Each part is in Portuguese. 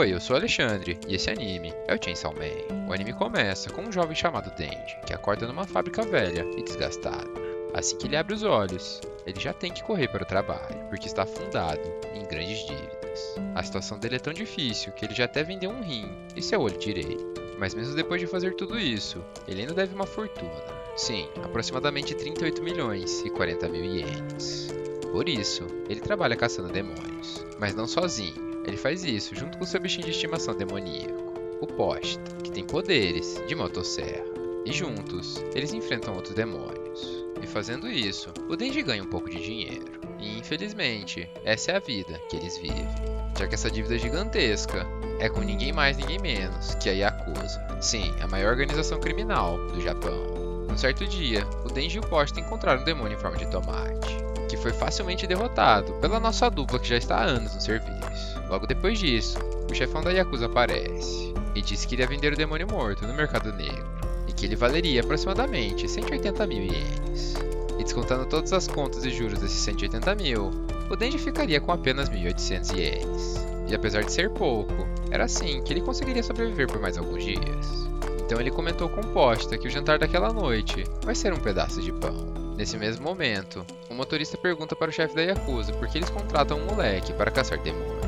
Oi, eu sou Alexandre, e esse anime é o Chainsaw Man. O anime começa com um jovem chamado Denji, que acorda numa fábrica velha e desgastada. Assim que ele abre os olhos, ele já tem que correr para o trabalho, porque está afundado em grandes dívidas. A situação dele é tão difícil que ele já até vendeu um rim e seu olho direito. Mas mesmo depois de fazer tudo isso, ele ainda deve uma fortuna. Sim, aproximadamente 38 milhões e 40 mil ienes. Por isso, ele trabalha caçando demônios, mas não sozinho. Ele faz isso junto com seu bichinho de estimação demoníaco, o Posta, que tem poderes de motosserra. E juntos, eles enfrentam outros demônios. E fazendo isso, o Denji ganha um pouco de dinheiro. E infelizmente, essa é a vida que eles vivem. Já que essa dívida gigantesca é com ninguém mais ninguém menos que a Yakuza. Sim, a maior organização criminal do Japão. Um certo dia, o Denji e o Posta encontraram um demônio em forma de tomate, que foi facilmente derrotado pela nossa dupla que já está há anos no serviço. Logo depois disso, o chefão da Yakuza aparece e disse que iria vender o demônio morto no mercado negro e que ele valeria aproximadamente 180 mil ienes. E descontando todas as contas e juros desses 180 mil, o Denji ficaria com apenas 1.800 ienes. E apesar de ser pouco, era assim que ele conseguiria sobreviver por mais alguns dias. Então ele comentou com Posta que o jantar daquela noite vai ser um pedaço de pão. Nesse mesmo momento, o motorista pergunta para o chefe da Yakuza por que eles contratam um moleque para caçar demônios.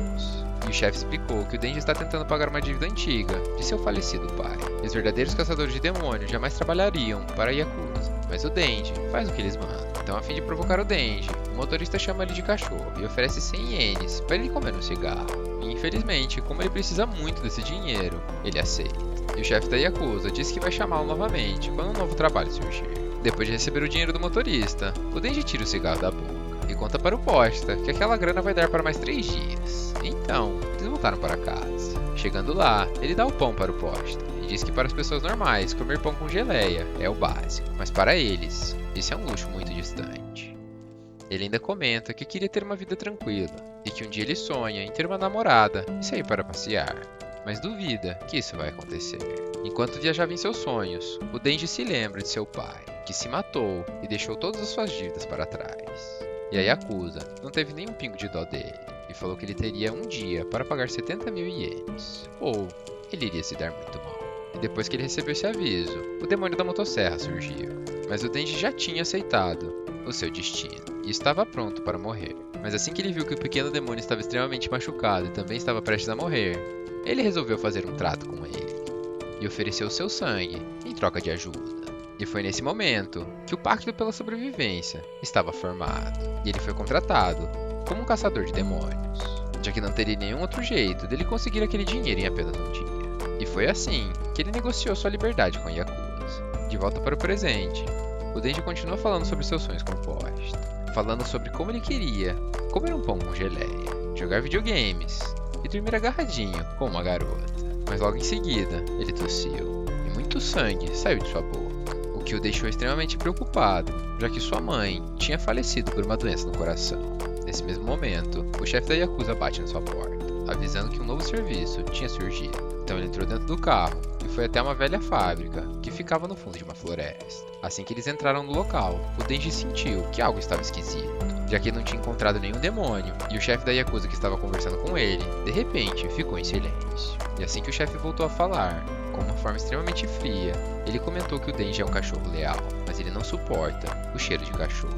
E o chefe explicou que o Denji está tentando pagar uma dívida antiga de seu falecido pai. E os verdadeiros caçadores de demônios jamais trabalhariam para a Yakuza, mas o Denji faz o que eles mandam. Então, a fim de provocar o Denji, o motorista chama ele de cachorro e oferece 100 ienes para ele comer um cigarro. E infelizmente, como ele precisa muito desse dinheiro, ele aceita. E o chefe da Yakuza diz que vai chamá-lo novamente quando um novo trabalho surgir. Depois de receber o dinheiro do motorista, o Denji tira o cigarro da boca e conta para o Posta que aquela grana vai dar para mais 3 dias. Então, eles voltaram para casa. Chegando lá, ele dá o pão para o Posta e diz que para as pessoas normais, comer pão com geleia é o básico, mas para eles, isso é um luxo muito distante. Ele ainda comenta que queria ter uma vida tranquila e que um dia ele sonha em ter uma namorada e sair para passear, mas duvida que isso vai acontecer. Enquanto viajava em seus sonhos, o Denji se lembra de seu pai, que se matou e deixou todas as suas dívidas para trás. E a Yakuza não teve nenhum pingo de dó dele e falou que ele teria um dia para pagar 70 mil ienes, ou ele iria se dar muito mal. E depois que ele recebeu esse aviso, o demônio da motosserra surgiu. Mas o Denji já tinha aceitado o seu destino e estava pronto para morrer. Mas assim que ele viu que o pequeno demônio estava extremamente machucado e também estava prestes a morrer, ele resolveu fazer um trato com ele e ofereceu seu sangue em troca de ajuda. E foi nesse momento que o Pacto pela Sobrevivência estava formado, e ele foi contratado como um caçador de demônios, já que não teria nenhum outro jeito dele conseguir aquele dinheiro em apenas um dia. E foi assim que ele negociou sua liberdade com a Yakuza. De volta para o presente, o Denji continua falando sobre seus sonhos com o Posta, falando sobre como ele queria comer um pão com geleia, jogar videogames e dormir agarradinho com uma garota. Mas logo em seguida, ele tossiu e muito sangue saiu de sua boca, o que o deixou extremamente preocupado, já que sua mãe tinha falecido por uma doença no coração. Nesse mesmo momento, o chefe da Yakuza bate na sua porta, avisando que um novo serviço tinha surgido. Então ele entrou dentro do carro e foi até uma velha fábrica que ficava no fundo de uma floresta. Assim que eles entraram no local, o Denji sentiu que algo estava esquisito, já que ele não tinha encontrado nenhum demônio, e o chefe da Yakuza que estava conversando com ele, de repente, ficou em silêncio. E assim que o chefe voltou a falar, com uma forma extremamente fria, ele comentou que o Denji é um cachorro leal, mas ele não suporta o cheiro de cachorros.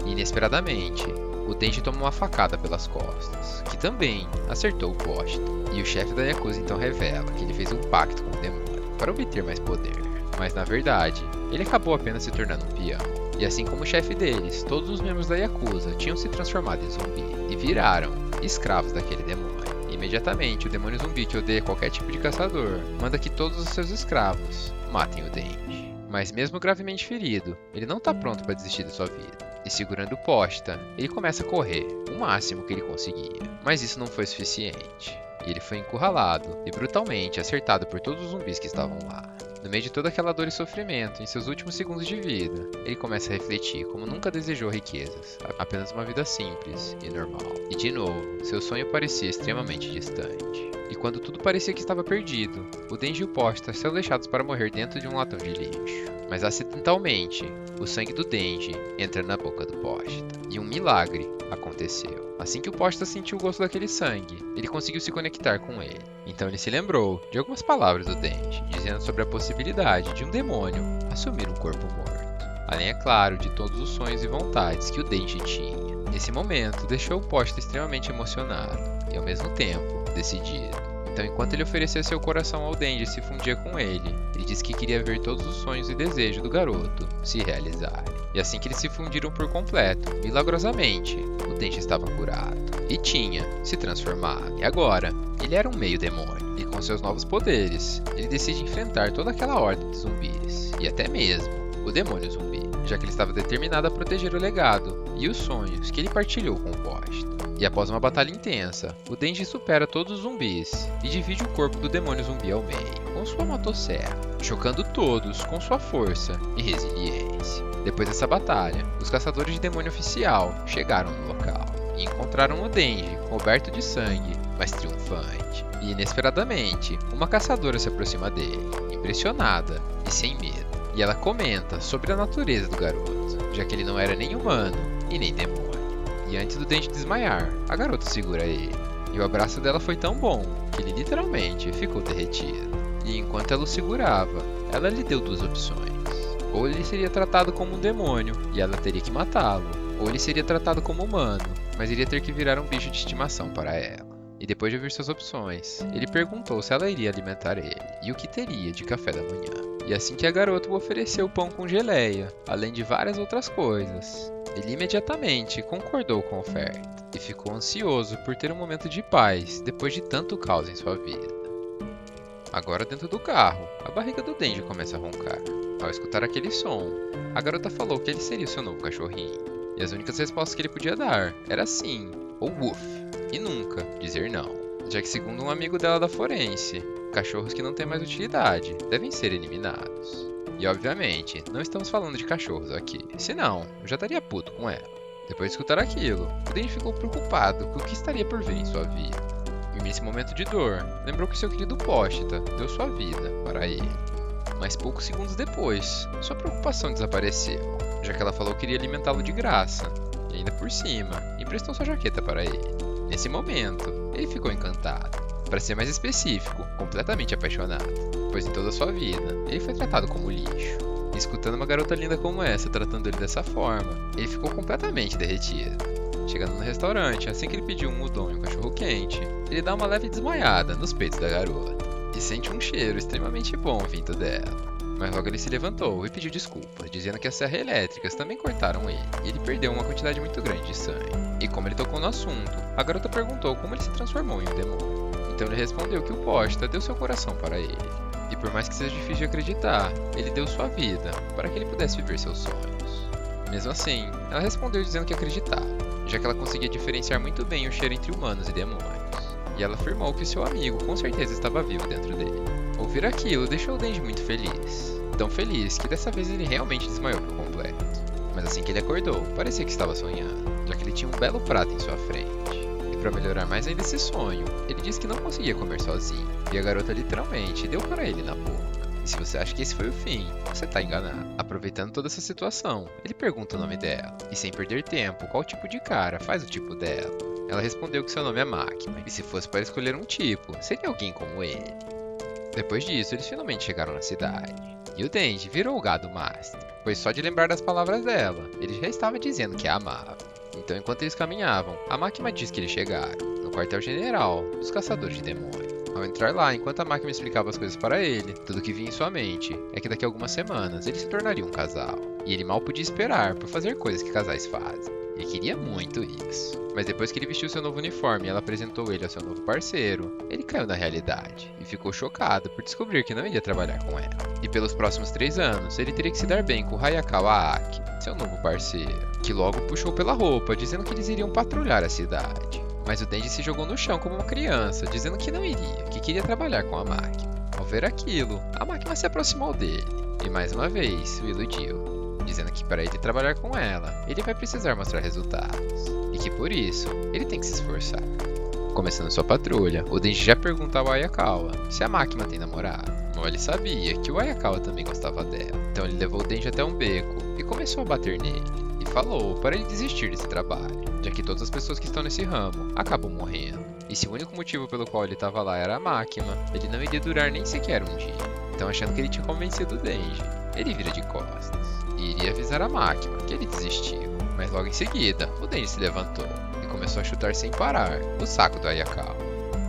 E inesperadamente, o Denji tomou uma facada pelas costas, que também acertou o Posta. E o chefe da Yakuza então revela que ele fez um pacto com o demônio para obter mais poder. Mas na verdade, ele acabou apenas se tornando um peão. E assim como o chefe deles, todos os membros da Yakuza tinham se transformado em zumbi e viraram escravos daquele demônio. Imediatamente, o demônio zumbi, que odeia qualquer tipo de caçador, manda que todos os seus escravos matem o Denji. Mas mesmo gravemente ferido, ele não está pronto para desistir da sua vida. E segurando o Posta, ele começa a correr, o máximo que ele conseguia. Mas isso não foi suficiente. E ele foi encurralado e brutalmente acertado por todos os zumbis que estavam lá. No meio de toda aquela dor e sofrimento, em seus últimos segundos de vida, ele começa a refletir como nunca desejou riquezas, apenas uma vida simples e normal. E de novo, seu sonho parecia extremamente distante. E quando tudo parecia que estava perdido, o Denji e o Posta são deixados para morrer dentro de um latão de lixo. mas acidentalmente, o sangue do Denji entra na boca do Pochita. E um milagre aconteceu. Assim que o Pochita sentiu o gosto daquele sangue, ele conseguiu se conectar com ele. Então ele se lembrou de algumas palavras do Denji, dizendo sobre a possibilidade de um demônio assumir um corpo morto. Além, é claro, de todos os sonhos e vontades que o Denji tinha. Esse momento deixou o Pochita extremamente emocionado e, ao mesmo tempo, decidido. Então, enquanto ele oferecia seu coração ao Denji e se fundia com ele disse que queria ver todos os sonhos e desejos do garoto se realizarem. E assim que eles se fundiram por completo, milagrosamente, o Denji estava curado e tinha se transformado. E agora, ele era um meio demônio. E com seus novos poderes, ele decide enfrentar toda aquela ordem de zumbis. E até mesmo o demônio zumbi, já que ele estava determinado a proteger o legado e os sonhos que ele partilhou com o Pochita. E após uma batalha intensa, o Denji supera todos os zumbis e divide o corpo do demônio zumbi ao meio, com sua motosserra, chocando todos com sua força e resiliência. Depois dessa batalha, os caçadores de demônio oficial chegaram no local e encontraram o Denji coberto de sangue, mas triunfante. E inesperadamente, uma caçadora se aproxima dele, impressionada e sem medo. E ela comenta sobre a natureza do garoto, já que ele não era nem humano e nem demônio. E antes do Denji desmaiar, a garota segura ele. E o abraço dela foi tão bom que ele literalmente ficou derretido. E enquanto ela o segurava, ela lhe deu duas opções. Ou ele seria tratado como um demônio e ela teria que matá-lo, ou ele seria tratado como humano, mas iria ter que virar um bicho de estimação para ela. E depois de ouvir suas opções, ele perguntou se ela iria alimentar ele e o que teria de café da manhã. E assim que a garota o ofereceu pão com geleia, além de várias outras coisas, ele imediatamente concordou com a oferta e ficou ansioso por ter um momento de paz depois de tanto caos em sua vida. Agora dentro do carro, a barriga do Denji começa a roncar. Ao escutar aquele som, a garota falou que ele seria o seu novo cachorrinho. E as únicas respostas que ele podia dar era sim ou woof, e nunca dizer não. Já que segundo um amigo dela da forense, cachorros que não têm mais utilidade devem ser eliminados. E obviamente, não estamos falando de cachorros aqui, senão eu já estaria puto com ela. Depois de escutar aquilo, o Denji ficou preocupado com o que estaria por vir em sua vida. E nesse momento de dor, lembrou que seu querido Pochita deu sua vida para ele. Mas poucos segundos depois, sua preocupação desapareceu, já que ela falou que iria alimentá-lo de graça, e ainda por cima, emprestou sua jaqueta para ele. Nesse momento, ele ficou encantado. Para ser mais específico, completamente apaixonado, pois em toda a sua vida, ele foi tratado como lixo. E escutando uma garota linda como essa tratando ele dessa forma, ele ficou completamente derretido. Chegando no restaurante, assim que ele pediu um udon e um cachorro quente, ele dá uma leve desmaiada nos peitos da garota, e sente um cheiro extremamente bom vindo dela. Mas logo ele se levantou e pediu desculpas, dizendo que as serras elétricas também cortaram ele, e ele perdeu uma quantidade muito grande de sangue. E como ele tocou no assunto, a garota perguntou como ele se transformou em um demônio. Então ele respondeu que o Pochita deu seu coração para ele. E por mais que seja difícil de acreditar, ele deu sua vida para que ele pudesse viver seus sonhos. Mesmo assim, ela respondeu dizendo que acreditava, já que ela conseguia diferenciar muito bem o cheiro entre humanos e demônios. E ela afirmou que seu amigo com certeza estava vivo dentro dele. Ouvir aquilo deixou o Denji muito feliz. Tão feliz que dessa vez ele realmente desmaiou por completo. Mas assim que ele acordou, parecia que estava sonhando, já que ele tinha um belo prato em sua frente. E para melhorar mais ainda esse sonho, ele disse que não conseguia comer sozinho. E a garota literalmente deu para ele na boca. E se você acha que esse foi o fim, você tá enganado. Aproveitando toda essa situação, ele pergunta o nome dela. E sem perder tempo, qual tipo de cara faz o tipo dela. Ela respondeu que seu nome é Makima, e se fosse para escolher um tipo, seria alguém como ele. Depois disso, eles finalmente chegaram na cidade. E o Denji virou o gado master, pois só de lembrar das palavras dela, ele já estava dizendo que a amava. Então enquanto eles caminhavam, a Makima disse que eles chegaram, no quartel-general dos caçadores de demônios. Ao entrar lá, enquanto a Makima explicava as coisas para ele, tudo que vinha em sua mente é que daqui a algumas semanas eles se tornariam um casal. E ele mal podia esperar por fazer coisas que casais fazem. Ele queria muito isso. Mas depois que ele vestiu seu novo uniforme e ela apresentou ele ao seu novo parceiro, ele caiu na realidade e ficou chocado por descobrir que não iria trabalhar com ela. E pelos próximos 3 anos, ele teria que se dar bem com Hayakawa Aki, seu novo parceiro, que logo puxou pela roupa, dizendo que eles iriam patrulhar a cidade. Mas o Denji se jogou no chão como uma criança, dizendo que não iria, que queria trabalhar com a Makima. Ao ver aquilo, a Makima se aproximou dele e mais uma vez o iludiu, dizendo que para ele trabalhar com ela, ele vai precisar mostrar resultados, e que por isso, ele tem que se esforçar. Começando sua patrulha, o Denji já pergunta ao Ayakawa se a Makima tem namorado. Bom, ele sabia que o Ayakawa também gostava dela, então ele levou o Denji até um beco e começou a bater nele. E falou para ele desistir desse trabalho, já que todas as pessoas que estão nesse ramo acabam morrendo. E se o único motivo pelo qual ele estava lá era a máquina, ele não iria durar nem sequer um dia. Então, achando que ele tinha convencido o Denji, ele vira de costas e iria avisar a máquina que ele desistiu. Mas logo em seguida, o Denji se levantou e começou a chutar sem parar o saco do Ayakawa,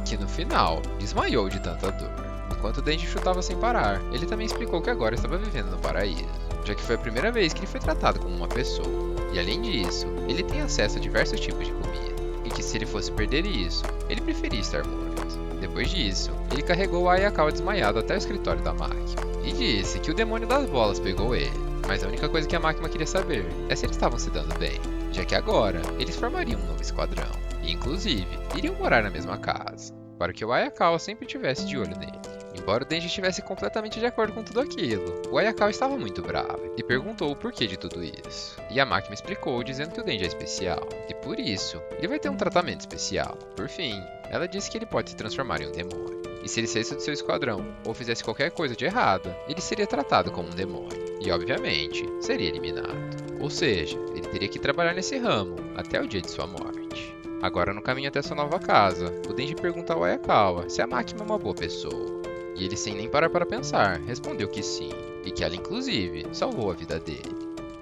que no final desmaiou de tanta dor. Enquanto o Denji chutava sem parar, ele também explicou que agora estava vivendo no paraíso, já que foi a primeira vez que ele foi tratado como uma pessoa. E além disso, ele tem acesso a diversos tipos de comida, e que se ele fosse perder isso, ele preferia estar morto. Depois disso, ele carregou o Ayakawa desmaiado até o escritório da máquina, e disse que o demônio das bolas pegou ele. Mas a única coisa que a máquina queria saber é se eles estavam se dando bem, já que agora eles formariam um novo esquadrão, e inclusive iriam morar na mesma casa, para que o Ayakawa sempre tivesse de olho nele. Embora o Denji estivesse completamente de acordo com tudo aquilo, o Ayakawa estava muito bravo e perguntou o porquê de tudo isso. E a máquina explicou dizendo que o Denji é especial, e por isso, ele vai ter um tratamento especial. Por fim, ela disse que ele pode se transformar em um demônio, e se ele saísse do seu esquadrão ou fizesse qualquer coisa de errada, ele seria tratado como um demônio, e obviamente, seria eliminado. Ou seja, ele teria que trabalhar nesse ramo até o dia de sua morte. Agora, no caminho até sua nova casa, o Denji pergunta ao Ayakawa se a máquina é uma boa pessoa. E ele, sem nem parar para pensar, respondeu que sim, e que ela inclusive salvou a vida dele.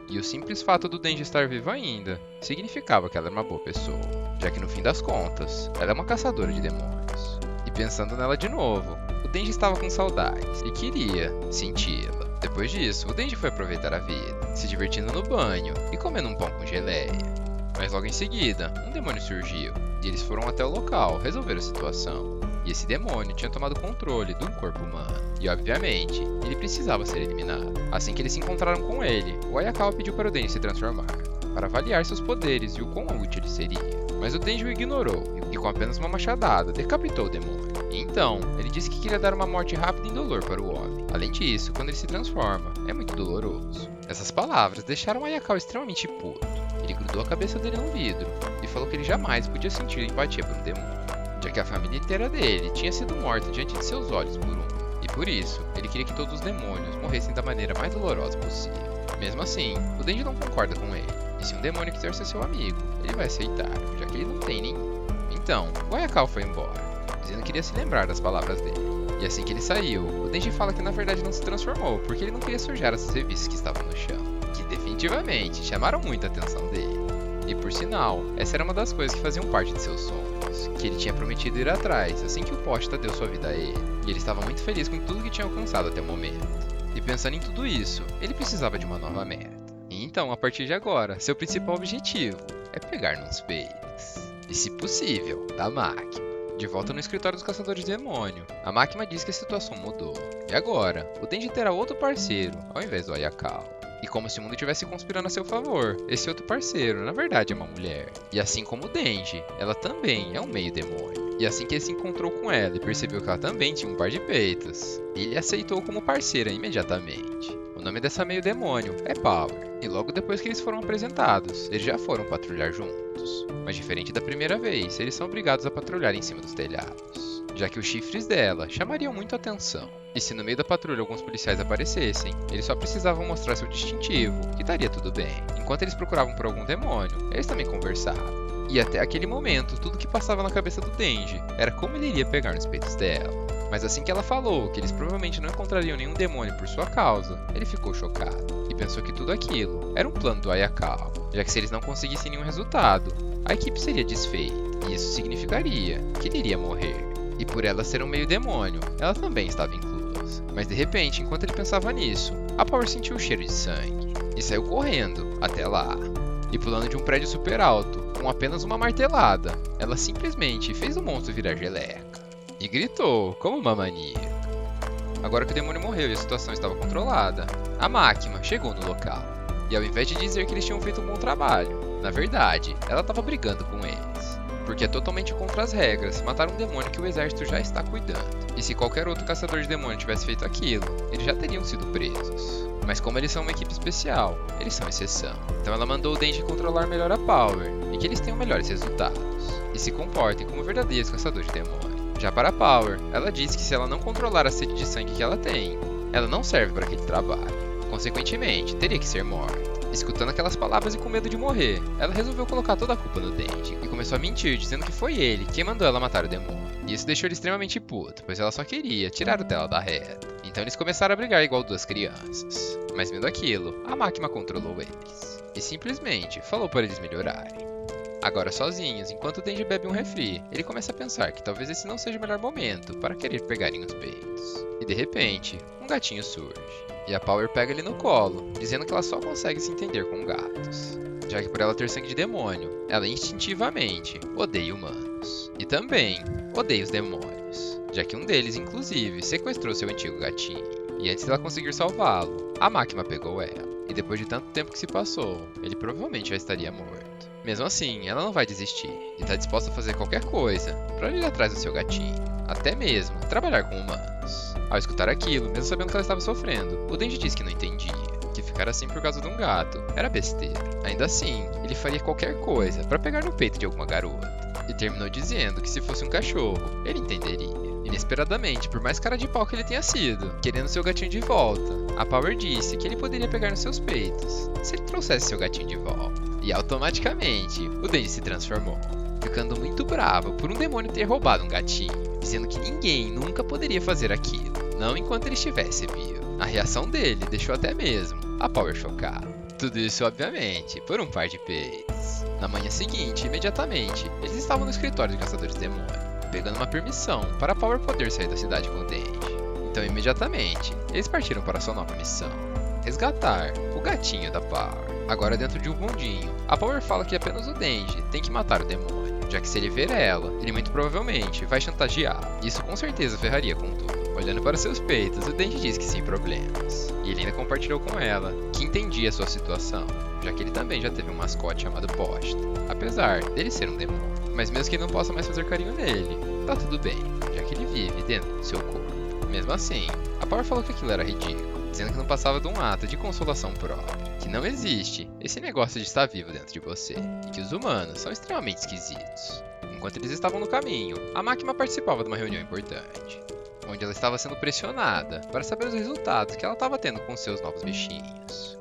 E o simples fato do Denji estar vivo ainda significava que ela era uma boa pessoa, já que no fim das contas, ela é uma caçadora de demônios. E pensando nela de novo, o Denji estava com saudades e queria senti-la. Depois disso, o Denji foi aproveitar a vida, se divertindo no banho e comendo um pão com geleia. Mas logo em seguida, um demônio surgiu, e eles foram até o local resolver a situação. E esse demônio tinha tomado controle de um corpo humano. E obviamente, ele precisava ser eliminado. Assim que eles se encontraram com ele, o Ayakawa pediu para o Denji se transformar, para avaliar seus poderes e o quão útil ele seria. Mas o Denji o ignorou, e com apenas uma machadada, decapitou o demônio. E então, ele disse que queria dar uma morte rápida e indolor para o homem. Além disso, quando ele se transforma, é muito doloroso. Essas palavras deixaram o Ayakawa extremamente puto. Ele grudou a cabeça dele num vidro, e falou que ele jamais podia sentir empatia por um demônio, já que a família inteira dele tinha sido morta diante de seus olhos por um. E por isso, ele queria que todos os demônios morressem da maneira mais dolorosa possível. Mesmo assim, o Denji não concorda com ele, e se um demônio quiser ser seu amigo, ele vai aceitar, já que ele não tem nenhum. Então, o Ayakawa foi embora, dizendo que iria se lembrar das palavras dele. E assim que ele saiu, o Denji fala que na verdade não se transformou, porque ele não queria sujar essas revistas que estavam no chão, que definitivamente chamaram muito a atenção dele. E por sinal, essa era uma das coisas que faziam parte de seus sonhos, que ele tinha prometido ir atrás assim que o Pochita deu sua vida a ele, e ele estava muito feliz com tudo que tinha alcançado até o momento. E pensando em tudo isso, ele precisava de uma nova meta. E então, a partir de agora, seu principal objetivo é pegar nos peitos. E se possível, da máquina. De volta no escritório dos caçadores de demônio, a máquina diz que a situação mudou. E agora, o Denji terá outro parceiro, ao invés do Ayakawa. E como se o mundo estivesse conspirando a seu favor, esse outro parceiro, na verdade, é uma mulher. E assim como o Denji, ela também é um meio demônio. E assim que ele se encontrou com ela e percebeu que ela também tinha um par de peitos, ele a aceitou como parceira imediatamente. O nome dessa meio demônio é Power. E logo depois que eles foram apresentados, eles já foram patrulhar juntos. Mas diferente da primeira vez, eles são obrigados a patrulhar em cima dos telhados, já que os chifres dela chamariam muito a atenção. E se no meio da patrulha alguns policiais aparecessem, eles só precisavam mostrar seu distintivo, que estaria tudo bem. Enquanto eles procuravam por algum demônio, eles também conversavam. E até aquele momento, tudo que passava na cabeça do Denji era como ele iria pegar nos peitos dela. Mas assim que ela falou que eles provavelmente não encontrariam nenhum demônio por sua causa, ele ficou chocado e pensou que tudo aquilo era um plano do Ayakawa, já que se eles não conseguissem nenhum resultado, a equipe seria desfeita, e isso significaria que ele iria morrer. E por ela ser um meio demônio, ela também estava inclusa. Mas de repente, enquanto ele pensava nisso, a Power sentiu o cheiro de sangue e saiu correndo até lá. E pulando de um prédio super alto, com apenas uma martelada, ela simplesmente fez o monstro virar geleca. E gritou, como uma maníaca. Agora que o demônio morreu e a situação estava controlada, a máquina chegou no local. E ao invés de dizer que eles tinham feito um bom trabalho, na verdade, ela estava brigando com eles. Porque é totalmente contra as regras matar um demônio que o exército já está cuidando. E se qualquer outro caçador de demônio tivesse feito aquilo, eles já teriam sido presos. Mas como eles são uma equipe especial, eles são exceção. Então ela mandou o Denji controlar melhor a Power, e que eles tenham melhores resultados. E se comportem como verdadeiros caçadores de demônio, Já para Power, ela disse que se ela não controlar a sede de sangue que ela tem, ela não serve para aquele trabalho. Consequentemente, teria que ser morta. Escutando aquelas palavras e com medo de morrer, ela resolveu colocar toda a culpa no Denji e começou a mentir, dizendo que foi ele quem mandou ela matar o demônio. E isso deixou ele extremamente puto, pois ela só queria tirar o dela da reta. Então eles começaram a brigar igual duas crianças. Mas vendo aquilo, a máquina controlou eles e simplesmente falou para eles melhorarem. Agora sozinhos, enquanto o Denji bebe um refri, ele começa a pensar que talvez esse não seja o melhor momento para querer pegarem os peitos. E de repente, um gatinho surge. E a Power pega ele no colo, dizendo que ela só consegue se entender com gatos, já que por ela ter sangue de demônio, ela instintivamente odeia humanos. E também odeia os demônios, já que um deles, inclusive, sequestrou seu antigo gatinho. E antes dela conseguir salvá-lo, a máquina pegou ela. E depois de tanto tempo que se passou, ele provavelmente já estaria morto. Mesmo assim, ela não vai desistir e está disposta a fazer qualquer coisa para ir atrás do seu gatinho, até mesmo trabalhar com humanos. Ao escutar aquilo, mesmo sabendo que ela estava sofrendo, o Denji disse que não entendia, que ficar assim por causa de um gato era besteira. Ainda assim, ele faria qualquer coisa para pegar no peito de alguma garota. E terminou dizendo que se fosse um cachorro, ele entenderia. Inesperadamente, por mais cara de pau que ele tenha sido, querendo seu gatinho de volta, a Power disse que ele poderia pegar nos seus peitos se ele trouxesse seu gatinho de volta. E automaticamente, o Denji se transformou, ficando muito bravo por um demônio ter roubado um gatinho, dizendo que ninguém nunca poderia fazer aquilo, não enquanto ele estivesse vivo. A reação dele deixou até mesmo a Power chocada. Tudo isso, obviamente, por um par de peitos. Na manhã seguinte, imediatamente, eles estavam no escritório de caçadores de demônio, pegando uma permissão para a Power poder sair da cidade com o Denji. Então, imediatamente, eles partiram para sua nova missão: resgatar o gatinho da Power. Agora dentro de um bondinho, a Power fala que apenas o Denji tem que matar o demônio, já que se ele ver ela, ele muito provavelmente vai chantagear. Isso com certeza ferraria com tudo. Olhando para seus peitos, o Denji diz que sem problemas. E ele ainda compartilhou com ela que entendia a sua situação, já que ele também já teve um mascote chamado Posta, apesar dele ser um demônio. Mas mesmo que ele não possa mais fazer carinho nele, tá tudo bem, já que ele vive dentro do seu corpo. Mesmo assim, a Power falou que aquilo era ridículo, dizendo que não passava de um ato de consolação própria, que não existe esse negócio de estar vivo dentro de você, e que os humanos são extremamente esquisitos. Enquanto eles estavam no caminho, a máquina participava de uma reunião importante, onde ela estava sendo pressionada para saber os resultados que ela estava tendo com seus novos bichinhos,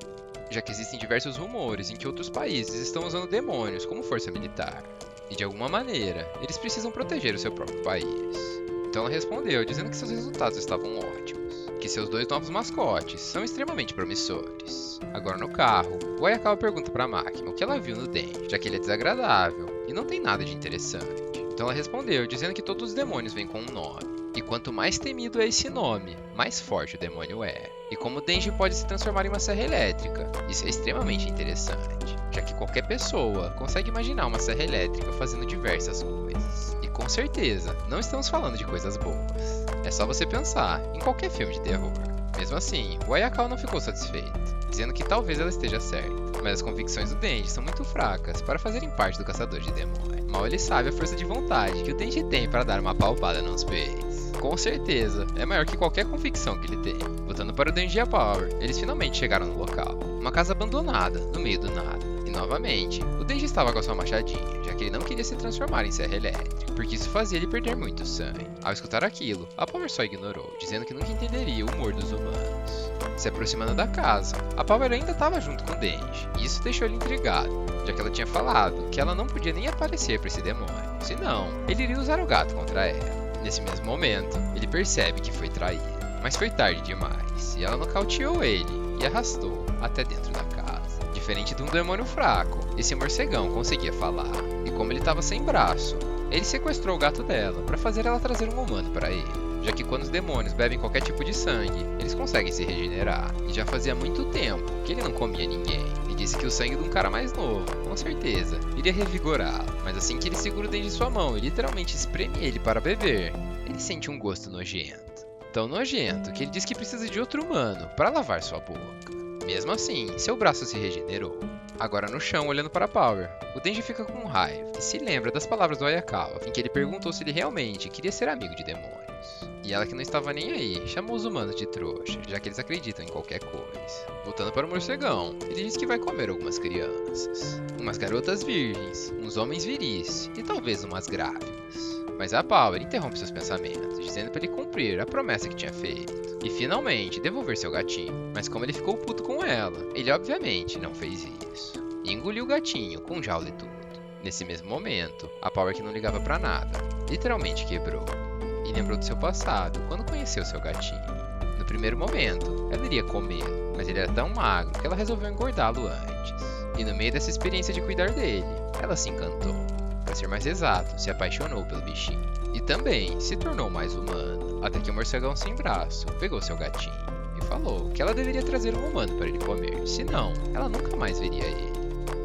já que existem diversos rumores em que outros países estão usando demônios como força militar, e de alguma maneira, eles precisam proteger o seu próprio país. Então ela respondeu dizendo que seus resultados estavam ótimos, que seus dois novos mascotes são extremamente promissores. Agora no carro, o Ayakawa pergunta para a máquina o que ela viu no Denji, já que ele é desagradável e não tem nada de interessante. Então ela respondeu dizendo que todos os demônios vêm com um nome, e quanto mais temido é esse nome, mais forte o demônio é. E como o Denji pode se transformar em uma serra elétrica, isso é extremamente interessante, já que qualquer pessoa consegue imaginar uma serra elétrica fazendo diversas coisas. E com certeza, não estamos falando de coisas boas. É só você pensar em qualquer filme de terror. Mesmo assim, o Ayakawa não ficou satisfeito, dizendo que talvez ela esteja certa, mas as convicções do Denji são muito fracas para fazerem parte do caçador de demônios. Mal ele sabe a força de vontade que o Denji tem para dar uma palpada nos peitos. Com certeza, é maior que qualquer convicção que ele tem. Voltando para o Denji e a Power, eles finalmente chegaram no local. Uma casa abandonada, no meio do nada. E novamente, o Denji estava com a sua machadinha, já que ele não queria se transformar em serra elétrica, porque isso fazia ele perder muito sangue. Ao escutar aquilo, a Power só ignorou, dizendo que nunca entenderia o humor dos humanos. Se aproximando da casa, a Power ainda estava junto com o Denji, e isso deixou ele intrigado, já que ela tinha falado que ela não podia nem aparecer para esse demônio, senão ele iria usar o gato contra ela. Nesse mesmo momento, ele percebe que foi traído, mas foi tarde demais, e ela nocauteou ele e arrastou até dentro da casa. Diferente de um demônio fraco, esse morcegão conseguia falar, e como ele estava sem braço, ele sequestrou o gato dela para fazer ela trazer um humano para ele, já que quando os demônios bebem qualquer tipo de sangue, eles conseguem se regenerar, e já fazia muito tempo que ele não comia ninguém, e disse que o sangue de um cara mais novo, com certeza, iria revigorá-lo, mas assim que ele segura o Denji em sua mão e literalmente espreme ele para beber, ele sente um gosto nojento. Tão nojento que ele diz que precisa de outro humano para lavar sua boca. Mesmo assim, seu braço se regenerou. Agora no chão, olhando para Power, o Denji fica com raiva e se lembra das palavras do Ayakawa, em que ele perguntou se ele realmente queria ser amigo de demônios. E ela, que não estava nem aí, chamou os humanos de trouxa, já que eles acreditam em qualquer coisa. Voltando para o morcegão, ele diz que vai comer algumas crianças, umas garotas virgens, uns homens viris e talvez umas grávidas. Mas a Power interrompe seus pensamentos, dizendo para ele cumprir a promessa que tinha feito e finalmente devolver seu gatinho. Mas como ele ficou puto com ela, ele obviamente não fez isso e engoliu o gatinho com jaula e tudo. Nesse mesmo momento, a Power, que não ligava pra nada, literalmente quebrou e lembrou do seu passado quando conheceu seu gatinho. No primeiro momento, ela iria comê-lo, mas ele era tão magro que ela resolveu engordá-lo antes. E no meio dessa experiência de cuidar dele, ela se encantou. Para ser mais exato, se apaixonou pelo bichinho. E também se tornou mais humano, até que o morcegão sem braço pegou seu gatinho e falou que ela deveria trazer um humano para ele comer, senão ela nunca mais veria ele.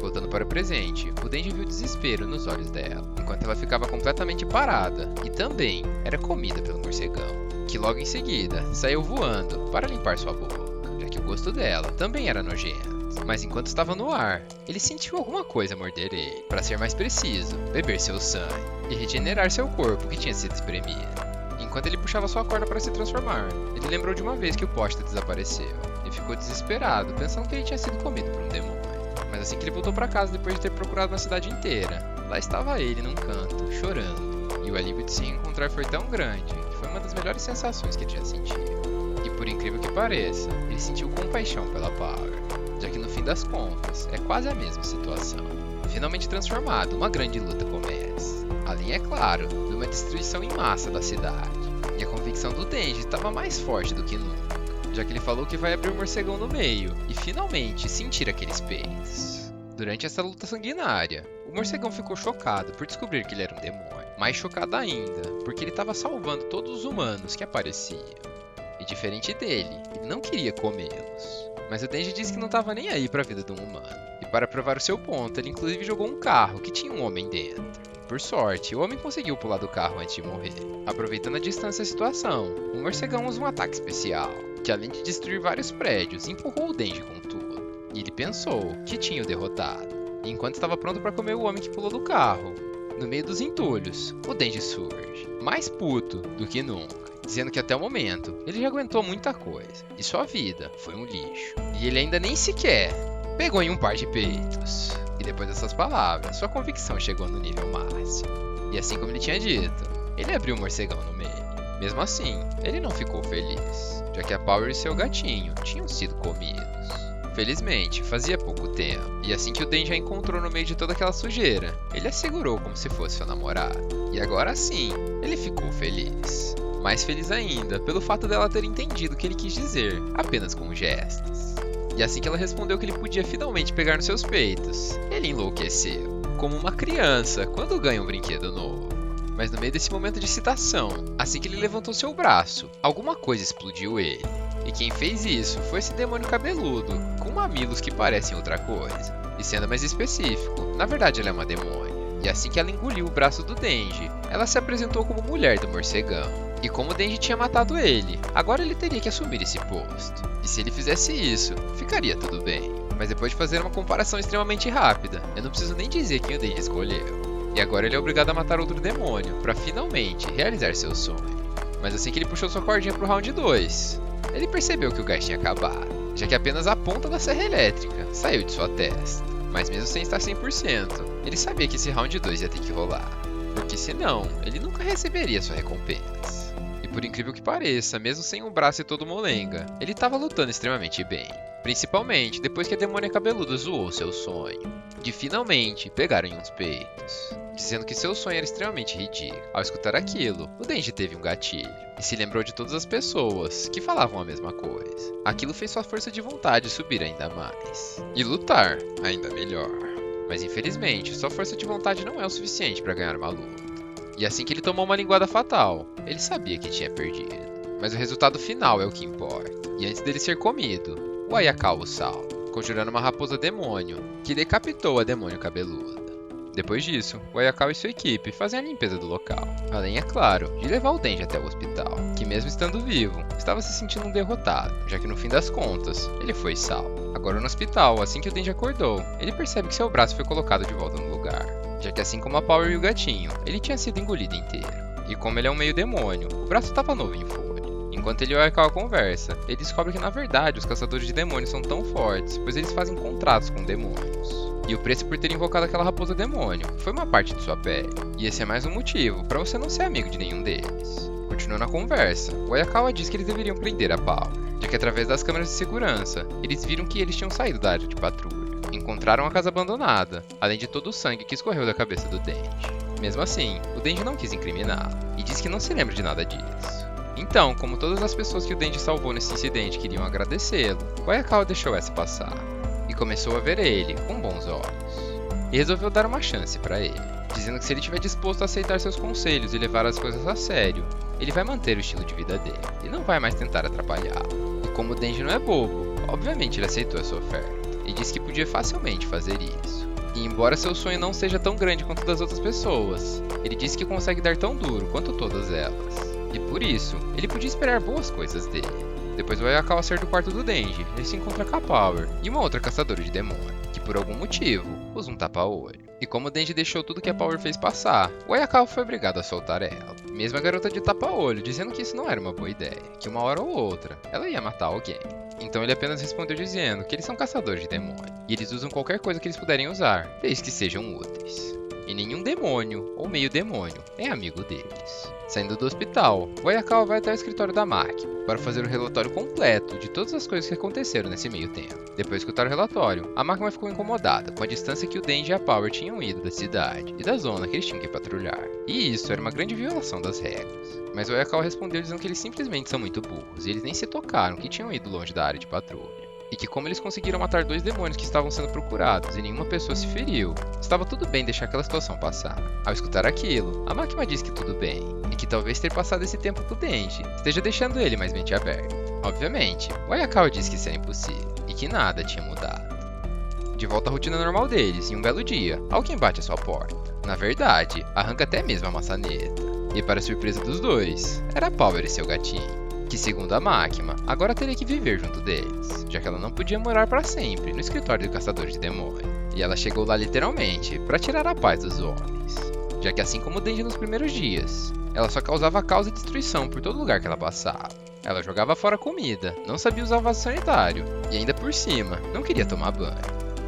Voltando para o presente, o Denji viu desespero nos olhos dela, enquanto ela ficava completamente parada e também era comida pelo morcegão, que logo em seguida saiu voando para limpar sua boca, já que o gosto dela também era nojento. Mas enquanto estava no ar, ele sentiu alguma coisa morder ele. Para ser mais preciso, beber seu sangue e regenerar seu corpo que tinha sido espremido. Enquanto ele puxava sua corda para se transformar, ele lembrou de uma vez que o poste desapareceu e ficou desesperado, pensando que ele tinha sido comido por um demônio. Mas assim que ele voltou para casa depois de ter procurado na cidade inteira, lá estava ele num canto, chorando. E o alívio de se encontrar foi tão grande que foi uma das melhores sensações que ele já sentiu. E por incrível que pareça, ele sentiu compaixão pela Power, já que no fim das contas é quase a mesma situação. Finalmente transformado, uma grande luta começa. Além, é claro, de uma destruição em massa da cidade. E a convicção do Denji estava mais forte do que nunca, já que ele falou que vai abrir o morcegão no meio e finalmente sentir aqueles peitos. Durante essa luta sanguinária, o morcegão ficou chocado por descobrir que ele era um demônio. Mais chocado ainda, porque ele estava salvando todos os humanos que apareciam. E diferente dele, ele não queria comê-los. Mas o Denji disse que não estava nem aí para a vida de um humano. E para provar o seu ponto, ele inclusive jogou um carro que tinha um homem dentro. Por sorte, o homem conseguiu pular do carro antes de morrer. Aproveitando a distância da situação, o morcegão usa um ataque especial, que além de destruir vários prédios, empurrou o Denji com tudo. E ele pensou que tinha o derrotado. E enquanto estava pronto para comer o homem que pulou do carro, no meio dos entulhos, o Denji surge, mais puto do que nunca, dizendo que até o momento ele já aguentou muita coisa e sua vida foi um lixo. E ele ainda nem sequer pegou em um par de peitos. E depois dessas palavras, sua convicção chegou no nível máximo. E assim como ele tinha dito, ele abriu o morcegão no meio. Mesmo assim, ele não ficou feliz, já que a Power e seu gatinho tinham sido comidos. Felizmente, fazia pouco tempo, e assim que o Denji a encontrou no meio de toda aquela sujeira, ele a segurou como se fosse seu namorado. E agora sim, ele ficou feliz. Mais feliz ainda pelo fato dela ter entendido o que ele quis dizer, apenas com gestos. E assim que ela respondeu que ele podia finalmente pegar nos seus peitos, ele enlouqueceu, como uma criança quando ganha um brinquedo novo. Mas no meio desse momento de excitação, assim que ele levantou seu braço, alguma coisa explodiu ele. E quem fez isso foi esse demônio cabeludo, com mamilos que parecem outra coisa. E sendo mais específico, na verdade ela é uma demônia. E assim que ela engoliu o braço do Denji, ela se apresentou como mulher do morcegão. E como o Denji tinha matado ele, agora ele teria que assumir esse posto. E se ele fizesse isso, ficaria tudo bem. Mas depois de fazer uma comparação extremamente rápida, eu não preciso nem dizer quem o Denji escolheu. E agora ele é obrigado a matar outro demônio, para finalmente realizar seu sonho. Mas assim que ele puxou sua cordinha pro round 2, ele percebeu que o gás tinha acabado, já que apenas a ponta da serra elétrica saiu de sua testa. Mas mesmo sem estar 100%, ele sabia que esse round 2 ia ter que rolar, porque senão ele nunca receberia sua recompensa. E por incrível que pareça, mesmo sem um braço e todo molenga, ele estava lutando extremamente bem. Principalmente depois que a demônia cabeluda zoou seu sonho, de finalmente pegar em uns peitos, dizendo que seu sonho era extremamente ridículo. Ao escutar aquilo, o Denji teve um gatilho, e se lembrou de todas as pessoas que falavam a mesma coisa. Aquilo fez sua força de vontade subir ainda mais, e lutar ainda melhor. Mas infelizmente, sua força de vontade não é o suficiente para ganhar uma luta. E assim que ele tomou uma linguada fatal, ele sabia que tinha perdido. Mas o resultado final é o que importa. E antes dele ser comido, o Ayakawa o salva, conjurando uma raposa demônio, que decapitou a demônio cabeluda. Depois disso, o Ayakawa e sua equipe fazem a limpeza do local. Além, é claro, de levar o Denji até o hospital, que mesmo estando vivo, estava se sentindo um derrotado, já que no fim das contas, ele foi salvo. Agora no hospital, assim que o Denji acordou, ele percebe que seu braço foi colocado de volta no lugar, já que assim como a Power e o gatinho, ele tinha sido engolido inteiro. E como ele é um meio demônio, o braço estava novo em folha. Enquanto ele e o Ayakawa conversa, ele descobre que na verdade os caçadores de demônios são tão fortes, pois eles fazem contratos com demônios. E o preço por ter invocado aquela raposa demônio foi uma parte de sua pele. E esse é mais um motivo para você não ser amigo de nenhum deles. Continuando a conversa, o Hayakawa diz que eles deveriam prender a Power, já que através das câmeras de segurança, eles viram que eles tinham saído da área de patrulha. Encontraram a casa abandonada, além de todo o sangue que escorreu da cabeça do Denji. Mesmo assim, o Denji não quis incriminá-lo, e diz que não se lembra de nada disso. Então, como todas as pessoas que o Denji salvou nesse incidente queriam agradecê-lo, o Hayakawa deixou essa passar, e começou a ver ele com bons olhos. E resolveu dar uma chance para ele, dizendo que se ele estiver disposto a aceitar seus conselhos e levar as coisas a sério, ele vai manter o estilo de vida dele, e não vai mais tentar atrapalhá-lo. E como o Denji não é bobo, obviamente ele aceitou essa oferta, e disse que podia facilmente fazer isso. E embora seu sonho não seja tão grande quanto das outras pessoas, ele disse que consegue dar tão duro quanto todas elas. E por isso, ele podia esperar boas coisas dele. Depois do Hayakawa sair do quarto do Denji, ele se encontra com a Power e uma outra caçadora de demônio, que por algum motivo usa um tapa-olho. E como o Denji deixou tudo que a Power fez passar, o Hayakawa foi obrigado a soltar ela. Mesmo a garota de tapa-olho, dizendo que isso não era uma boa ideia, que uma hora ou outra, ela ia matar alguém. Então ele apenas respondeu dizendo que eles são caçadores de demônio, e eles usam qualquer coisa que eles puderem usar, desde que sejam úteis. E nenhum demônio, ou meio demônio, é amigo deles. Saindo do hospital, o Hayakawa vai até o escritório da máquina para fazer o relatório completo de todas as coisas que aconteceram nesse meio tempo. Depois de escutar o relatório, a máquina ficou incomodada com a distância que o Denji e a Power tinham ido da cidade e da zona que eles tinham que patrulhar. E isso era uma grande violação das regras. Mas o Hayakawa respondeu dizendo que eles simplesmente são muito burros e eles nem se tocaram que tinham ido longe da área de patrulha. E que como eles conseguiram matar 2 demônios que estavam sendo procurados e nenhuma pessoa se feriu, estava tudo bem deixar aquela situação passar. Ao escutar aquilo, a máquina diz que tudo bem, e que talvez ter passado esse tempo com o Denji esteja deixando ele mais mente aberta. Obviamente, o Hayakawa diz que isso era impossível, e que nada tinha mudado. De volta à rotina normal deles, em um belo dia, alguém bate à sua porta. Na verdade, arranca até mesmo a maçaneta. E para surpresa dos dois, era Power e seu gatinho, que segundo a máquina, agora teria que viver junto deles, já que ela não podia morar para sempre no escritório do caçador de demônio. E ela chegou lá literalmente para tirar a paz dos homens, já que assim como o Denji nos primeiros dias, ela só causava caos e destruição por todo lugar que ela passava. Ela jogava fora comida, não sabia usar o vaso sanitário, e ainda por cima, não queria tomar banho.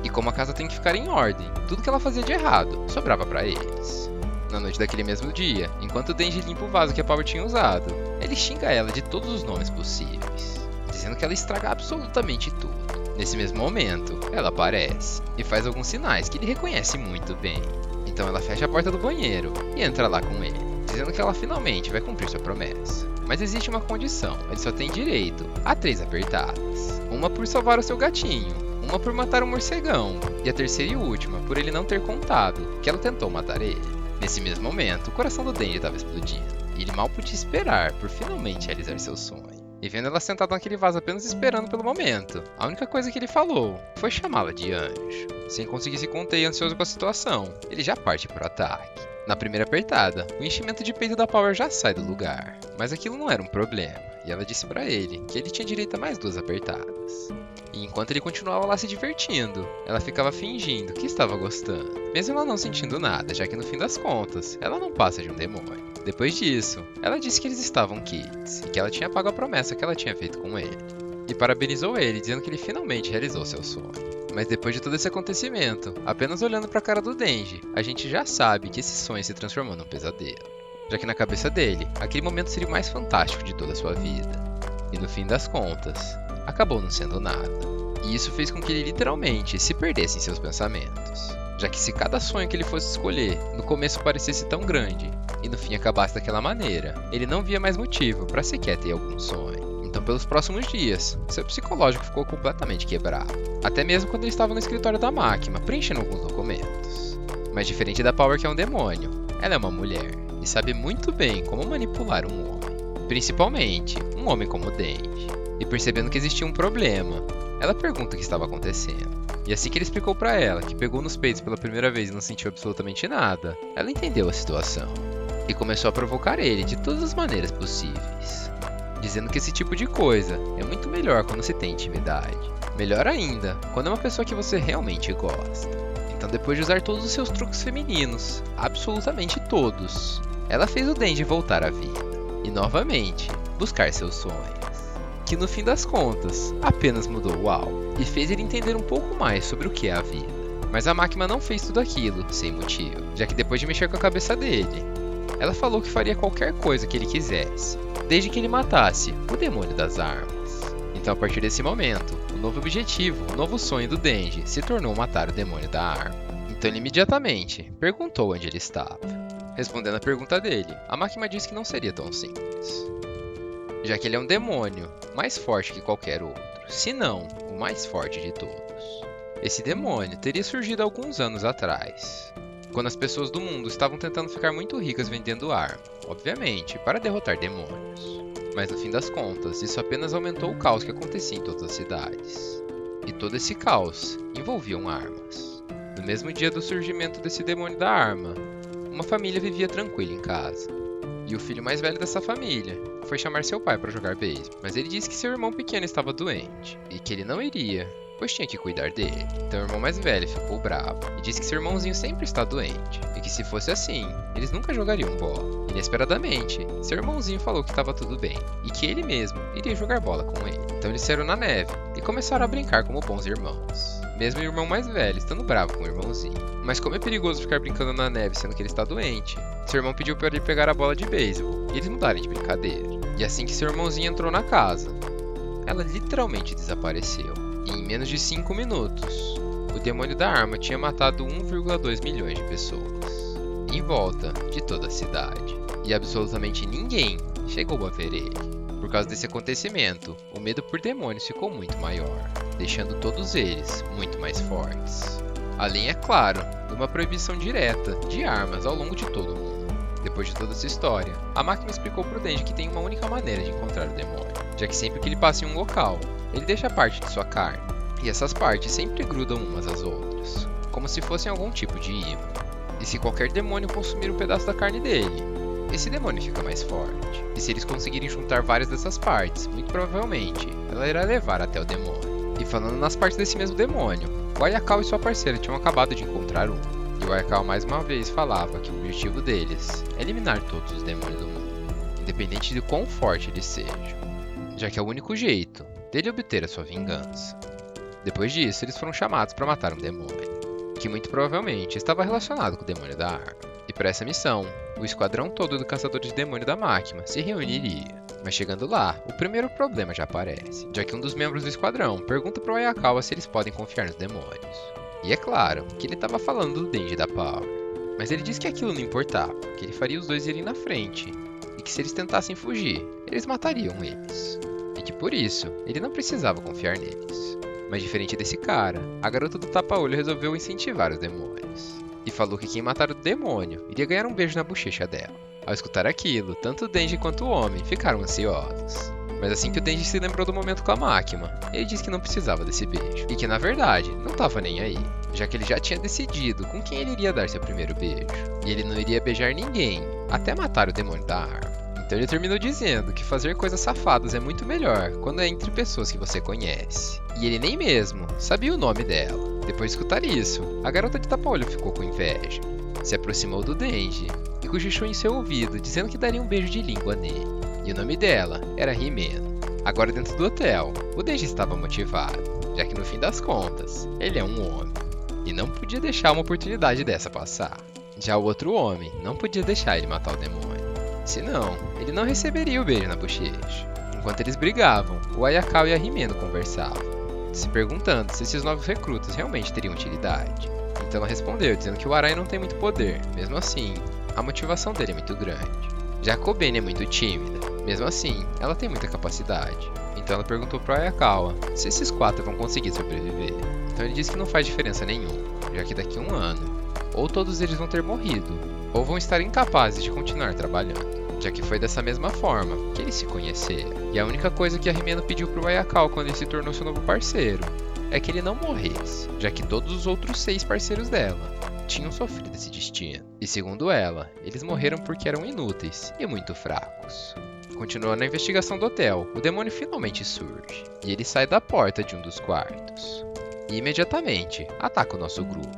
E como a casa tem que ficar em ordem, tudo que ela fazia de errado sobrava para eles. Na noite daquele mesmo dia, enquanto o Denji limpa o vaso que a Power tinha usado, ele xinga ela de todos os nomes possíveis, dizendo que ela estraga absolutamente tudo. Nesse mesmo momento, ela aparece e faz alguns sinais que ele reconhece muito bem. Então ela fecha a porta do banheiro e entra lá com ele, dizendo que ela finalmente vai cumprir sua promessa. Mas existe uma condição, ele só tem direito a 3 apertadas. Uma por salvar o seu gatinho, uma por matar um morcegão, e a terceira e última por ele não ter contado que ela tentou matar ele. Nesse mesmo momento, o coração do Denji estava explodindo, e ele mal podia esperar por finalmente realizar seu sonho. E vendo ela sentada naquele vaso apenas esperando pelo momento, a única coisa que ele falou foi chamá-la de anjo. Sem conseguir se conter e ansioso com a situação, ele já parte para o ataque. Na primeira apertada, o enchimento de peito da Power já sai do lugar, mas aquilo não era um problema, e ela disse para ele que ele tinha direito a mais 2 apertadas. E enquanto ele continuava lá se divertindo, ela ficava fingindo que estava gostando, mesmo ela não sentindo nada, já que no fim das contas, ela não passa de um demônio. Depois disso, ela disse que eles estavam quites, e que ela tinha pago a promessa que ela tinha feito com ele. E parabenizou ele, dizendo que ele finalmente realizou seu sonho. Mas depois de todo esse acontecimento, apenas olhando para a cara do Denji, a gente já sabe que esse sonho se transformou num pesadelo. Já que na cabeça dele, aquele momento seria o mais fantástico de toda a sua vida. E no fim das contas, acabou não sendo nada. E isso fez com que ele literalmente se perdesse em seus pensamentos. Já que se cada sonho que ele fosse escolher no começo parecesse tão grande, e no fim acabasse daquela maneira, ele não via mais motivo para sequer ter algum sonho. Então pelos próximos dias, seu psicológico ficou completamente quebrado. Até mesmo quando ele estava no escritório da máquina, preenchendo alguns documentos. Mas diferente da Power, que é um demônio, ela é uma mulher, e sabe muito bem como manipular um homem. Principalmente, um homem como o Denji. E percebendo que existia um problema, ela pergunta o que estava acontecendo. E assim que ele explicou para ela que pegou nos peitos pela primeira vez e não sentiu absolutamente nada, ela entendeu a situação. E começou a provocar ele de todas as maneiras possíveis. Dizendo que esse tipo de coisa é muito melhor quando se tem intimidade. Melhor ainda, quando é uma pessoa que você realmente gosta. Então depois de usar todos os seus truques femininos, absolutamente todos, ela fez o Denji voltar à vida. E novamente, buscar seus sonhos. Que no fim das contas, apenas mudou o alvo. E fez ele entender um pouco mais sobre o que é a vida. Mas a Máquina não fez tudo aquilo sem motivo, já que depois de mexer com a cabeça dele, ela falou que faria qualquer coisa que ele quisesse, desde que ele matasse o demônio das armas. Então, a partir desse momento, o novo objetivo, o novo sonho do Denji se tornou matar o demônio da arma. Então, ele imediatamente perguntou onde ele estava. Respondendo a pergunta dele, a Máquina disse que não seria tão simples, já que ele é um demônio mais forte que qualquer outro, se não o mais forte de todos. Esse demônio teria surgido alguns anos atrás, quando as pessoas do mundo estavam tentando ficar muito ricas vendendo arma, obviamente, para derrotar demônios. Mas no fim das contas, isso apenas aumentou o caos que acontecia em todas as cidades. E todo esse caos envolviam armas. No mesmo dia do surgimento desse demônio da arma, uma família vivia tranquila em casa. E o filho mais velho dessa família foi chamar seu pai para jogar beisebol, mas ele disse que seu irmão pequeno estava doente e que ele não iria, pois tinha que cuidar dele. Então o irmão mais velho ficou bravo e disse que seu irmãozinho sempre está doente e que se fosse assim, eles nunca jogariam bola. Inesperadamente, seu irmãozinho falou que estava tudo bem e que ele mesmo iria jogar bola com ele. Então eles saíram na neve e começaram a brincar como bons irmãos, mesmo o irmão mais velho estando bravo com o irmãozinho. Mas como é perigoso ficar brincando na neve sendo que ele está doente, seu irmão pediu para ele pegar a bola de beisebol e eles mudarem de brincadeira. E assim que seu irmãozinho entrou na casa, ela literalmente desapareceu. E em menos de 5 minutos, o demônio da arma tinha matado 1,2 milhões de pessoas, em volta de toda a cidade. E absolutamente ninguém chegou a ver ele. Por causa desse acontecimento, o medo por demônios ficou muito maior, deixando todos eles muito mais fortes. Além, é claro, de uma proibição direta de armas ao longo de todo o mundo. Depois de toda essa história, a Máquina explicou pro Denji que tem uma única maneira de encontrar o demônio, já que sempre que ele passa em um local, ele deixa parte de sua carne, e essas partes sempre grudam umas às outras, como se fossem algum tipo de imã. E se qualquer demônio consumir um pedaço da carne dele, esse demônio fica mais forte. E se eles conseguirem juntar várias dessas partes, muito provavelmente, ela irá levar até o demônio. E falando nas partes desse mesmo demônio, o Ayakawa e sua parceira tinham acabado de encontrar um. E o Ayakawa mais uma vez falava que o objetivo deles é eliminar todos os demônios do mundo, independente de quão forte eles sejam, já que é o único jeito dele obter a sua vingança. Depois disso, eles foram chamados para matar um demônio, que muito provavelmente estava relacionado com o demônio da arma. E para essa missão, o esquadrão todo do caçador de demônio da Máquina se reuniria. Mas chegando lá, o primeiro problema já aparece, já que um dos membros do esquadrão pergunta para o Ayakawa se eles podem confiar nos demônios. E é claro que ele estava falando do Denji da Power, mas ele disse que aquilo não importava, que ele faria os dois irem na frente, e que se eles tentassem fugir, eles matariam eles. E que por isso, ele não precisava confiar neles. Mas diferente desse cara, a garota do tapa-olho resolveu incentivar os demônios. E falou que quem matar o demônio iria ganhar um beijo na bochecha dela. Ao escutar aquilo, tanto o Denji quanto o homem ficaram ansiosos. Mas assim que o Denji se lembrou do momento com a Máquina, ele disse que não precisava desse beijo. E que na verdade, não estava nem aí, já que ele já tinha decidido com quem ele iria dar seu primeiro beijo. E ele não iria beijar ninguém, até matar o demônio da arma. Então ele terminou dizendo que fazer coisas safadas é muito melhor quando é entre pessoas que você conhece. E ele nem mesmo sabia o nome dela. Depois de escutar isso, a garota de tapa-olho ficou com inveja. Se aproximou do Denji e cochichou em seu ouvido, dizendo que daria um beijo de língua nele. E o nome dela era Himeno. Agora dentro do hotel, o Denji estava motivado, já que no fim das contas, ele é um homem. E não podia deixar uma oportunidade dessa passar. Já o outro homem não podia deixar ele matar o demônio. Senão, ele não receberia o beijo na bochecha. Enquanto eles brigavam, o Ayakawa e a Himeno conversavam, se perguntando se esses novos recrutas realmente teriam utilidade. Então ela respondeu, dizendo que o Arai não tem muito poder. Mesmo assim, a motivação dele é muito grande. Já a Kobeni é muito tímida. Mesmo assim, ela tem muita capacidade. Então ela perguntou para o Ayakawa se esses 4 vão conseguir sobreviver. Então ele disse que não faz diferença nenhuma, já que daqui a um ano, ou todos eles vão ter morrido, ou vão estar incapazes de continuar trabalhando. Já que foi dessa mesma forma que eles se conheceram. E a única coisa que a Himeno pediu pro Ayakawa quando ele se tornou seu novo parceiro é que ele não morresse, já que todos os outros 6 parceiros dela tinham sofrido esse destino. E segundo ela, eles morreram porque eram inúteis e muito fracos. Continuando a investigação do hotel, o demônio finalmente surge, e ele sai da porta de um dos quartos. E imediatamente ataca o nosso grupo.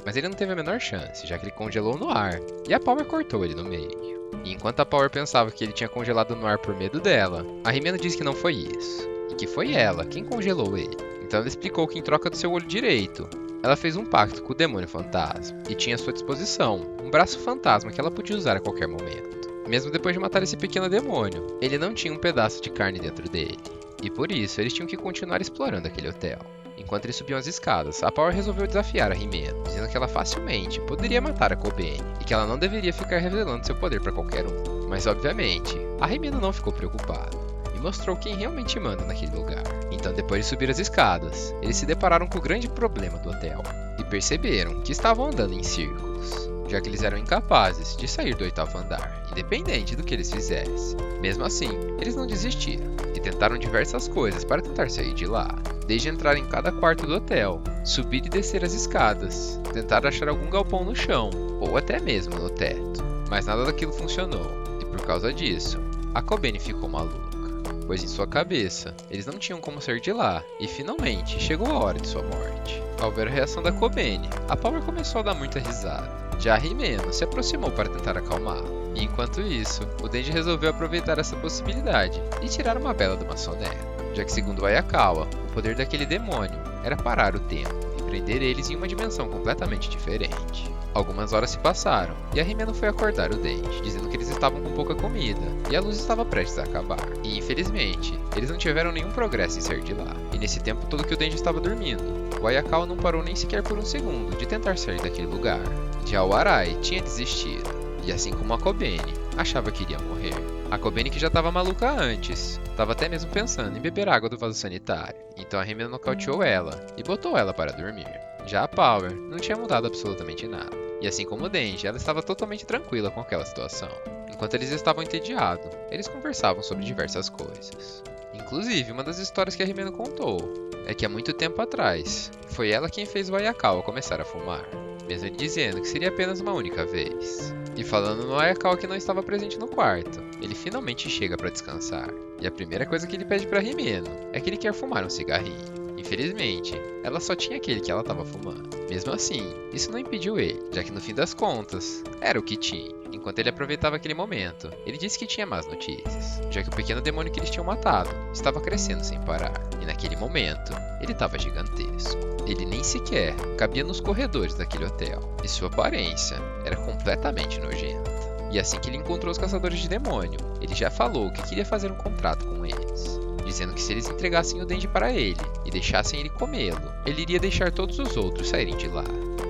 Mas ele não teve a menor chance, já que ele congelou no ar, e a Power cortou ele no meio. E enquanto a Power pensava que ele tinha congelado no ar por medo dela, a Himeno disse que não foi isso, e que foi ela quem congelou ele. Então ela explicou que em troca do seu olho direito, ela fez um pacto com o demônio fantasma e tinha à sua disposição um braço fantasma que ela podia usar a qualquer momento. Mesmo depois de matar esse pequeno demônio, ele não tinha um pedaço de carne dentro dele, e por isso eles tinham que continuar explorando aquele hotel. Enquanto eles subiam as escadas, a Power resolveu desafiar a Rimeno, dizendo que ela facilmente poderia matar a Kobeni e que ela não deveria ficar revelando seu poder para qualquer um. Mas obviamente, a Rimeno não ficou preocupada e mostrou quem realmente manda naquele lugar. Então, depois de subir as escadas, eles se depararam com o grande problema do hotel e perceberam que estavam andando em círculos, já que eles eram incapazes de sair do 8º andar, independente do que eles fizessem. Mesmo assim, eles não desistiram e tentaram diversas coisas para tentar sair de lá, desde entrar em cada quarto do hotel, subir e descer as escadas, tentar achar algum galpão no chão ou até mesmo no teto. Mas nada daquilo funcionou, e por causa disso, a Kobeni ficou maluca, pois em sua cabeça eles não tinham como sair de lá, e finalmente chegou a hora de sua morte. Ao ver a reação da Kobeni, a Power começou a dar muita risada. Já a Rimeno se aproximou para tentar acalmá-la, e enquanto isso, o Denji resolveu aproveitar essa possibilidade e tirar uma bela de uma soneca, já que segundo Ayakawa, o poder daquele demônio era parar o tempo e prender eles em uma dimensão completamente diferente. Algumas horas se passaram, e a Rimeno foi acordar o Denji, dizendo que eles estavam com pouca comida, e a luz estava prestes a acabar. E infelizmente, eles não tiveram nenhum progresso em sair de lá, e nesse tempo todo que o Denji estava dormindo, o Ayakawa não parou nem sequer por um segundo de tentar sair daquele lugar. Já o Arai tinha desistido, e assim como a Kobeni, achava que iria morrer. A Kobeni, que já estava maluca antes, estava até mesmo pensando em beber água do vaso sanitário, então a Rimeno nocauteou ela e botou ela para dormir. Já a Power não tinha mudado absolutamente nada, e assim como o Denji, ela estava totalmente tranquila com aquela situação. Enquanto eles estavam entediados, eles conversavam sobre diversas coisas. Inclusive, uma das histórias que a Rimeno contou é que há muito tempo atrás, foi ela quem fez o Ayakawa começar a fumar, mesmo ele dizendo que seria apenas uma única vez. E falando no Ayakawa que não estava presente no quarto, ele finalmente chega para descansar, e a primeira coisa que ele pede para Rimeno é que ele quer fumar um cigarrinho. Infelizmente, ela só tinha aquele que ela estava fumando. Mesmo assim, isso não impediu ele, já que no fim das contas, era o que tinha. Enquanto ele aproveitava aquele momento, ele disse que tinha más notícias, já que o pequeno demônio que eles tinham matado estava crescendo sem parar, e naquele momento, ele estava gigantesco. Ele nem sequer cabia nos corredores daquele hotel, e sua aparência era completamente nojenta. E assim que ele encontrou os caçadores de demônio, ele já falou que queria fazer um contrato com eles, dizendo que se eles entregassem o Denji para ele e deixassem ele comê-lo, ele iria deixar todos os outros saírem de lá.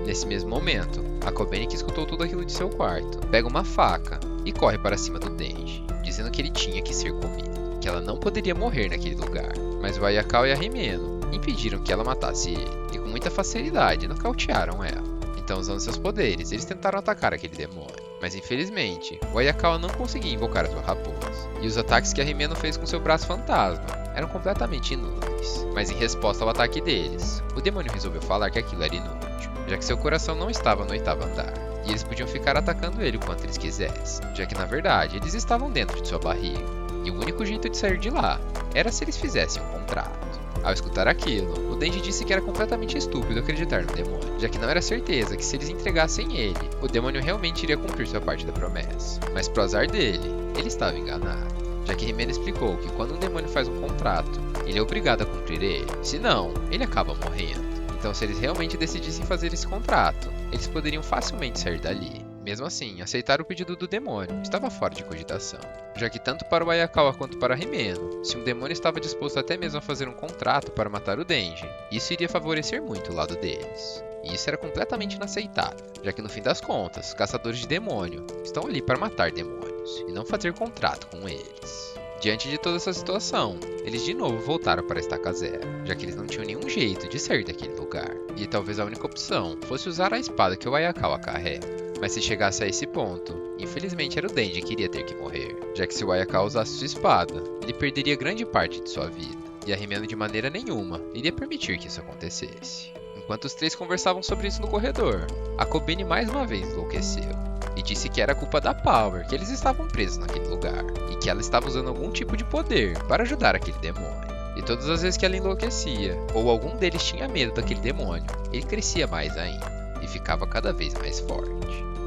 Nesse mesmo momento, a Kobeni, que escutou tudo aquilo de seu quarto, pega uma faca e corre para cima do Denji, dizendo que ele tinha que ser comido, que ela não poderia morrer naquele lugar. Mas o Ayakawa e a Rimeno impediram que ela matasse ele, e com muita facilidade nocautearam ela. Então, usando seus poderes, eles tentaram atacar aquele demônio, mas infelizmente, o Ayakawa não conseguia invocar a sua raposa, e os ataques que a Rimeno fez com seu braço fantasma eram completamente inúteis. Mas em resposta ao ataque deles, o demônio resolveu falar que aquilo era inútil, já que seu coração não estava no 8º andar, e eles podiam ficar atacando ele o quanto eles quisessem, já que na verdade eles estavam dentro de sua barriga, e o único jeito de sair de lá era se eles fizessem um contrato. Ao escutar aquilo, o Denji disse que era completamente estúpido acreditar no demônio, já que não era certeza que se eles entregassem ele, o demônio realmente iria cumprir sua parte da promessa. Mas pro azar dele, ele estava enganado, já que Rimeno explicou que quando um demônio faz um contrato, ele é obrigado a cumprir ele, senão ele acaba morrendo. Então, se eles realmente decidissem fazer esse contrato, eles poderiam facilmente sair dali. Mesmo assim, aceitar o pedido do demônio estava fora de cogitação, já que tanto para o Ayakawa quanto para Rimeno, se um demônio estava disposto até mesmo a fazer um contrato para matar o Denji, isso iria favorecer muito o lado deles. E isso era completamente inaceitável, já que no fim das contas, caçadores de demônio estão ali para matar demônios, e não fazer contrato com eles. Diante de toda essa situação, eles de novo voltaram para a Estaca Zero, já que eles não tinham nenhum jeito de sair daquele lugar, e talvez a única opção fosse usar a espada que o Ayakawa carrega. Mas se chegasse a esse ponto, infelizmente era o Denji que iria ter que morrer, já que se o Ayakawa usasse sua espada, ele perderia grande parte de sua vida, e a Rimeno de maneira nenhuma iria permitir que isso acontecesse. Enquanto os três conversavam sobre isso no corredor, a Kobeni mais uma vez enlouqueceu, e disse que era culpa da Power que eles estavam presos naquele lugar, e que ela estava usando algum tipo de poder para ajudar aquele demônio. E todas as vezes que ela enlouquecia, ou algum deles tinha medo daquele demônio, ele crescia mais ainda, e ficava cada vez mais forte.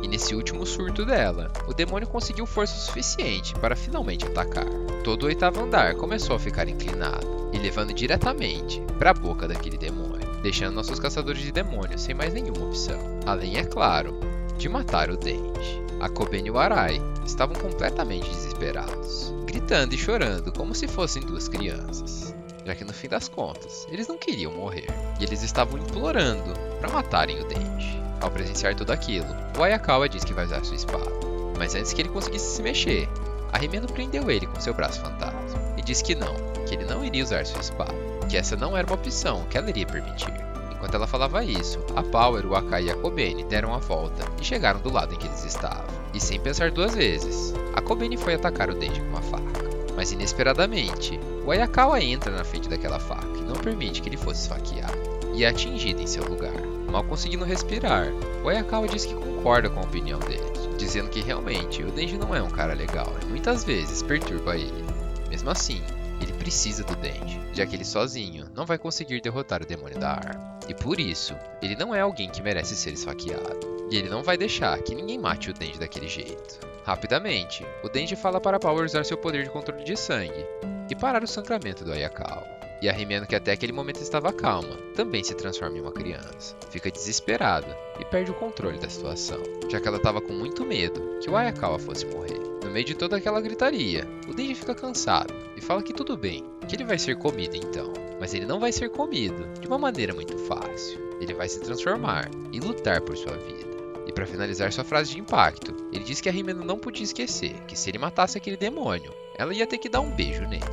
E nesse último surto dela, o demônio conseguiu força suficiente para finalmente atacar. Todo o 8º andar começou a ficar inclinado, e levando diretamente para a boca daquele demônio. deixando nossos caçadores de demônios sem mais nenhuma opção. Além, é claro, de matar o Denji. A Kobeni e o Arai estavam completamente desesperados, gritando e chorando como se fossem duas crianças, já que no fim das contas, eles não queriam morrer, e eles estavam implorando para matarem o Denji. Ao presenciar tudo aquilo, o Ayakawa diz que vai usar sua espada, mas antes que ele conseguisse se mexer, a Himeno prendeu ele com seu braço fantasma, e disse que ele não iria usar sua espada, que essa não era uma opção que ela iria permitir. Enquanto ela falava isso, a Power, o Akai e a Kobeni deram a volta e chegaram do lado em que eles estavam. E sem pensar duas vezes, a Kobeni foi atacar o Denji com uma faca. Mas inesperadamente, o Ayakawa entra na frente daquela faca e não permite que ele fosse esfaqueado. E é atingido em seu lugar. Mal conseguindo respirar, o Ayakawa diz que concorda com a opinião dele, dizendo que realmente o Denji não é um cara legal e muitas vezes perturba ele. Mesmo assim, ele precisa do Denji, já que ele sozinho não vai conseguir derrotar o demônio da arma. E por isso, ele não é alguém que merece ser esfaqueado. E ele não vai deixar que ninguém mate o Denji daquele jeito. Rapidamente, o Denji fala para Power usar seu poder de controle de sangue e parar o sangramento do Ayakawa. E a Himeno, que até aquele momento estava calma, também se transforma em uma criança. Fica desesperada e perde o controle da situação, já que ela estava com muito medo que o Ayakawa fosse morrer. No meio de toda aquela gritaria, o Denji fica cansado e fala que tudo bem, que ele vai ser comido então. Mas ele não vai ser comido de uma maneira muito fácil. Ele vai se transformar e lutar por sua vida. E para finalizar sua frase de impacto, ele diz que a Himeno não podia esquecer que se ele matasse aquele demônio, ela ia ter que dar um beijo nele.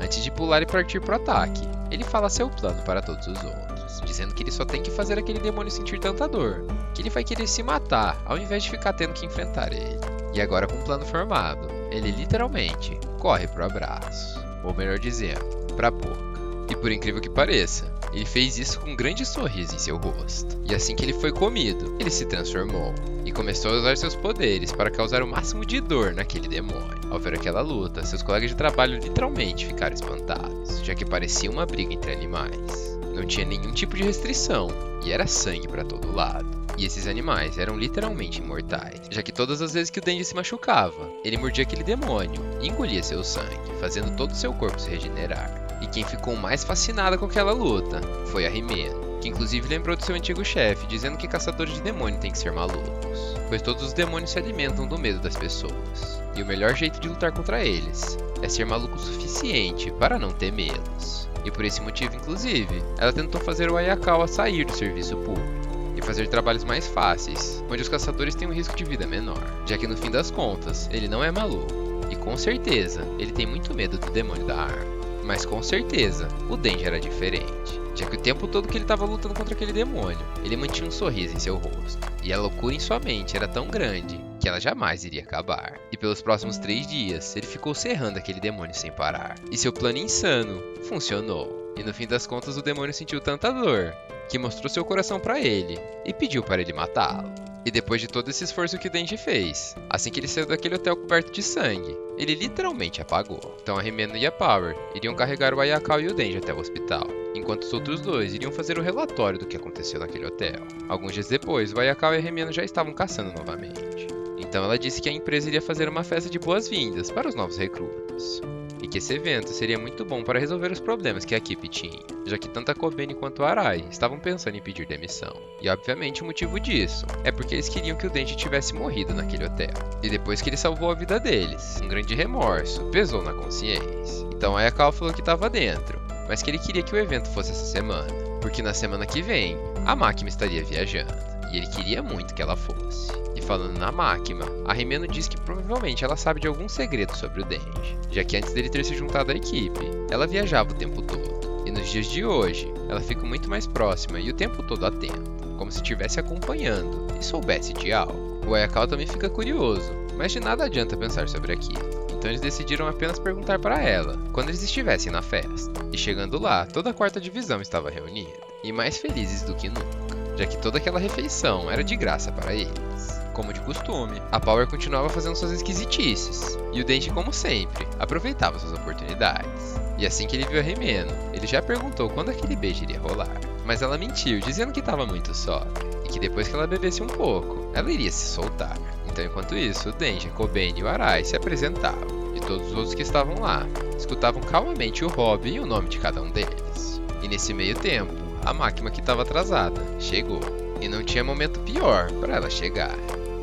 Antes de pular e partir para o ataque, ele fala seu plano para todos os outros, dizendo que ele só tem que fazer aquele demônio sentir tanta dor, que ele vai querer se matar ao invés de ficar tendo que enfrentar ele. E agora com o plano formado, ele literalmente corre pro abraço, ou melhor dizendo, pra boca. E por incrível que pareça, ele fez isso com um grande sorriso em seu rosto. E assim que ele foi comido, ele se transformou e começou a usar seus poderes para causar o máximo de dor naquele demônio. Ao ver aquela luta, seus colegas de trabalho literalmente ficaram espantados, já que parecia uma briga entre animais. Não tinha nenhum tipo de restrição e era sangue para todo lado. E esses animais eram literalmente imortais, já que todas as vezes que o Denji se machucava, ele mordia aquele demônio e engolia seu sangue, fazendo todo o seu corpo se regenerar. E quem ficou mais fascinada com aquela luta foi a Himeno, que inclusive lembrou de seu antigo chefe, dizendo que caçadores de demônio têm que ser malucos, pois todos os demônios se alimentam do medo das pessoas. E o melhor jeito de lutar contra eles é ser maluco o suficiente para não temê-los. E por esse motivo, inclusive, ela tentou fazer o Ayakawa sair do serviço público e fazer trabalhos mais fáceis, onde os caçadores têm um risco de vida menor, já que no fim das contas, ele não é maluco, e com certeza, ele tem muito medo do demônio da arma. Mas com certeza, o Denji era diferente, já que o tempo todo que ele estava lutando contra aquele demônio, ele mantinha um sorriso em seu rosto, e a loucura em sua mente era tão grande que ela jamais iria acabar. E pelos próximos 3 dias, ele ficou serrando aquele demônio sem parar, e seu plano insano funcionou. E no fim das contas, o demônio sentiu tanta dor que mostrou seu coração para ele e pediu para ele matá-lo. E depois de todo esse esforço que o Denji fez, assim que ele saiu daquele hotel coberto de sangue, ele literalmente apagou. Então a Himeno e a Power iriam carregar o Ayakawa e o Denji até o hospital, enquanto os outros dois iriam fazer o relatório do que aconteceu naquele hotel. Alguns dias depois, o Ayakawa e a Himeno já estavam caçando novamente. Então ela disse que a empresa iria fazer uma festa de boas-vindas para os novos recrutas, e que esse evento seria muito bom para resolver os problemas que a equipe tinha, já que tanto a Kobeni quanto a Arai estavam pensando em pedir demissão. E obviamente o motivo disso é porque eles queriam que o Denji tivesse morrido naquele hotel. E depois que ele salvou a vida deles, um grande remorso pesou na consciência. Então a Ayakawa falou que estava dentro, mas que ele queria que o evento fosse essa semana, porque na semana que vem, a Makima estaria viajando, e ele queria muito que ela fosse. E falando na Makima, a Himeno diz que provavelmente ela sabe de algum segredo sobre o Denji, já que antes dele ter se juntado à equipe, ela viajava o tempo todo. E nos dias de hoje, ela fica muito mais próxima e o tempo todo atenta, como se estivesse acompanhando e soubesse de algo. O Ayakawa também fica curioso, mas de nada adianta pensar sobre aquilo. Então eles decidiram apenas perguntar para ela quando eles estivessem na festa. E chegando lá, toda a 4ª divisão estava reunida, e mais felizes do que nunca, já que toda aquela refeição era de graça para eles. Como de costume, a Power continuava fazendo suas esquisitices, e o Denji, como sempre, aproveitava suas oportunidades. E assim que ele viu a Himeno, ele já perguntou quando aquele beijo iria rolar, mas ela mentiu, dizendo que estava muito sóbria, e que depois que ela bebesse um pouco, ela iria se soltar. Então enquanto isso, o Denji, a Kobeni e o Arai se apresentavam, e todos os outros que estavam lá escutavam calmamente o hobby e o nome de cada um deles. E nesse meio tempo, a máquina que estava atrasada chegou. E não tinha momento pior para ela chegar,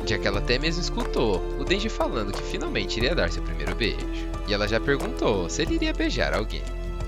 já que ela até mesmo escutou o Denji falando que finalmente iria dar seu primeiro beijo. E ela já perguntou se ele iria beijar alguém.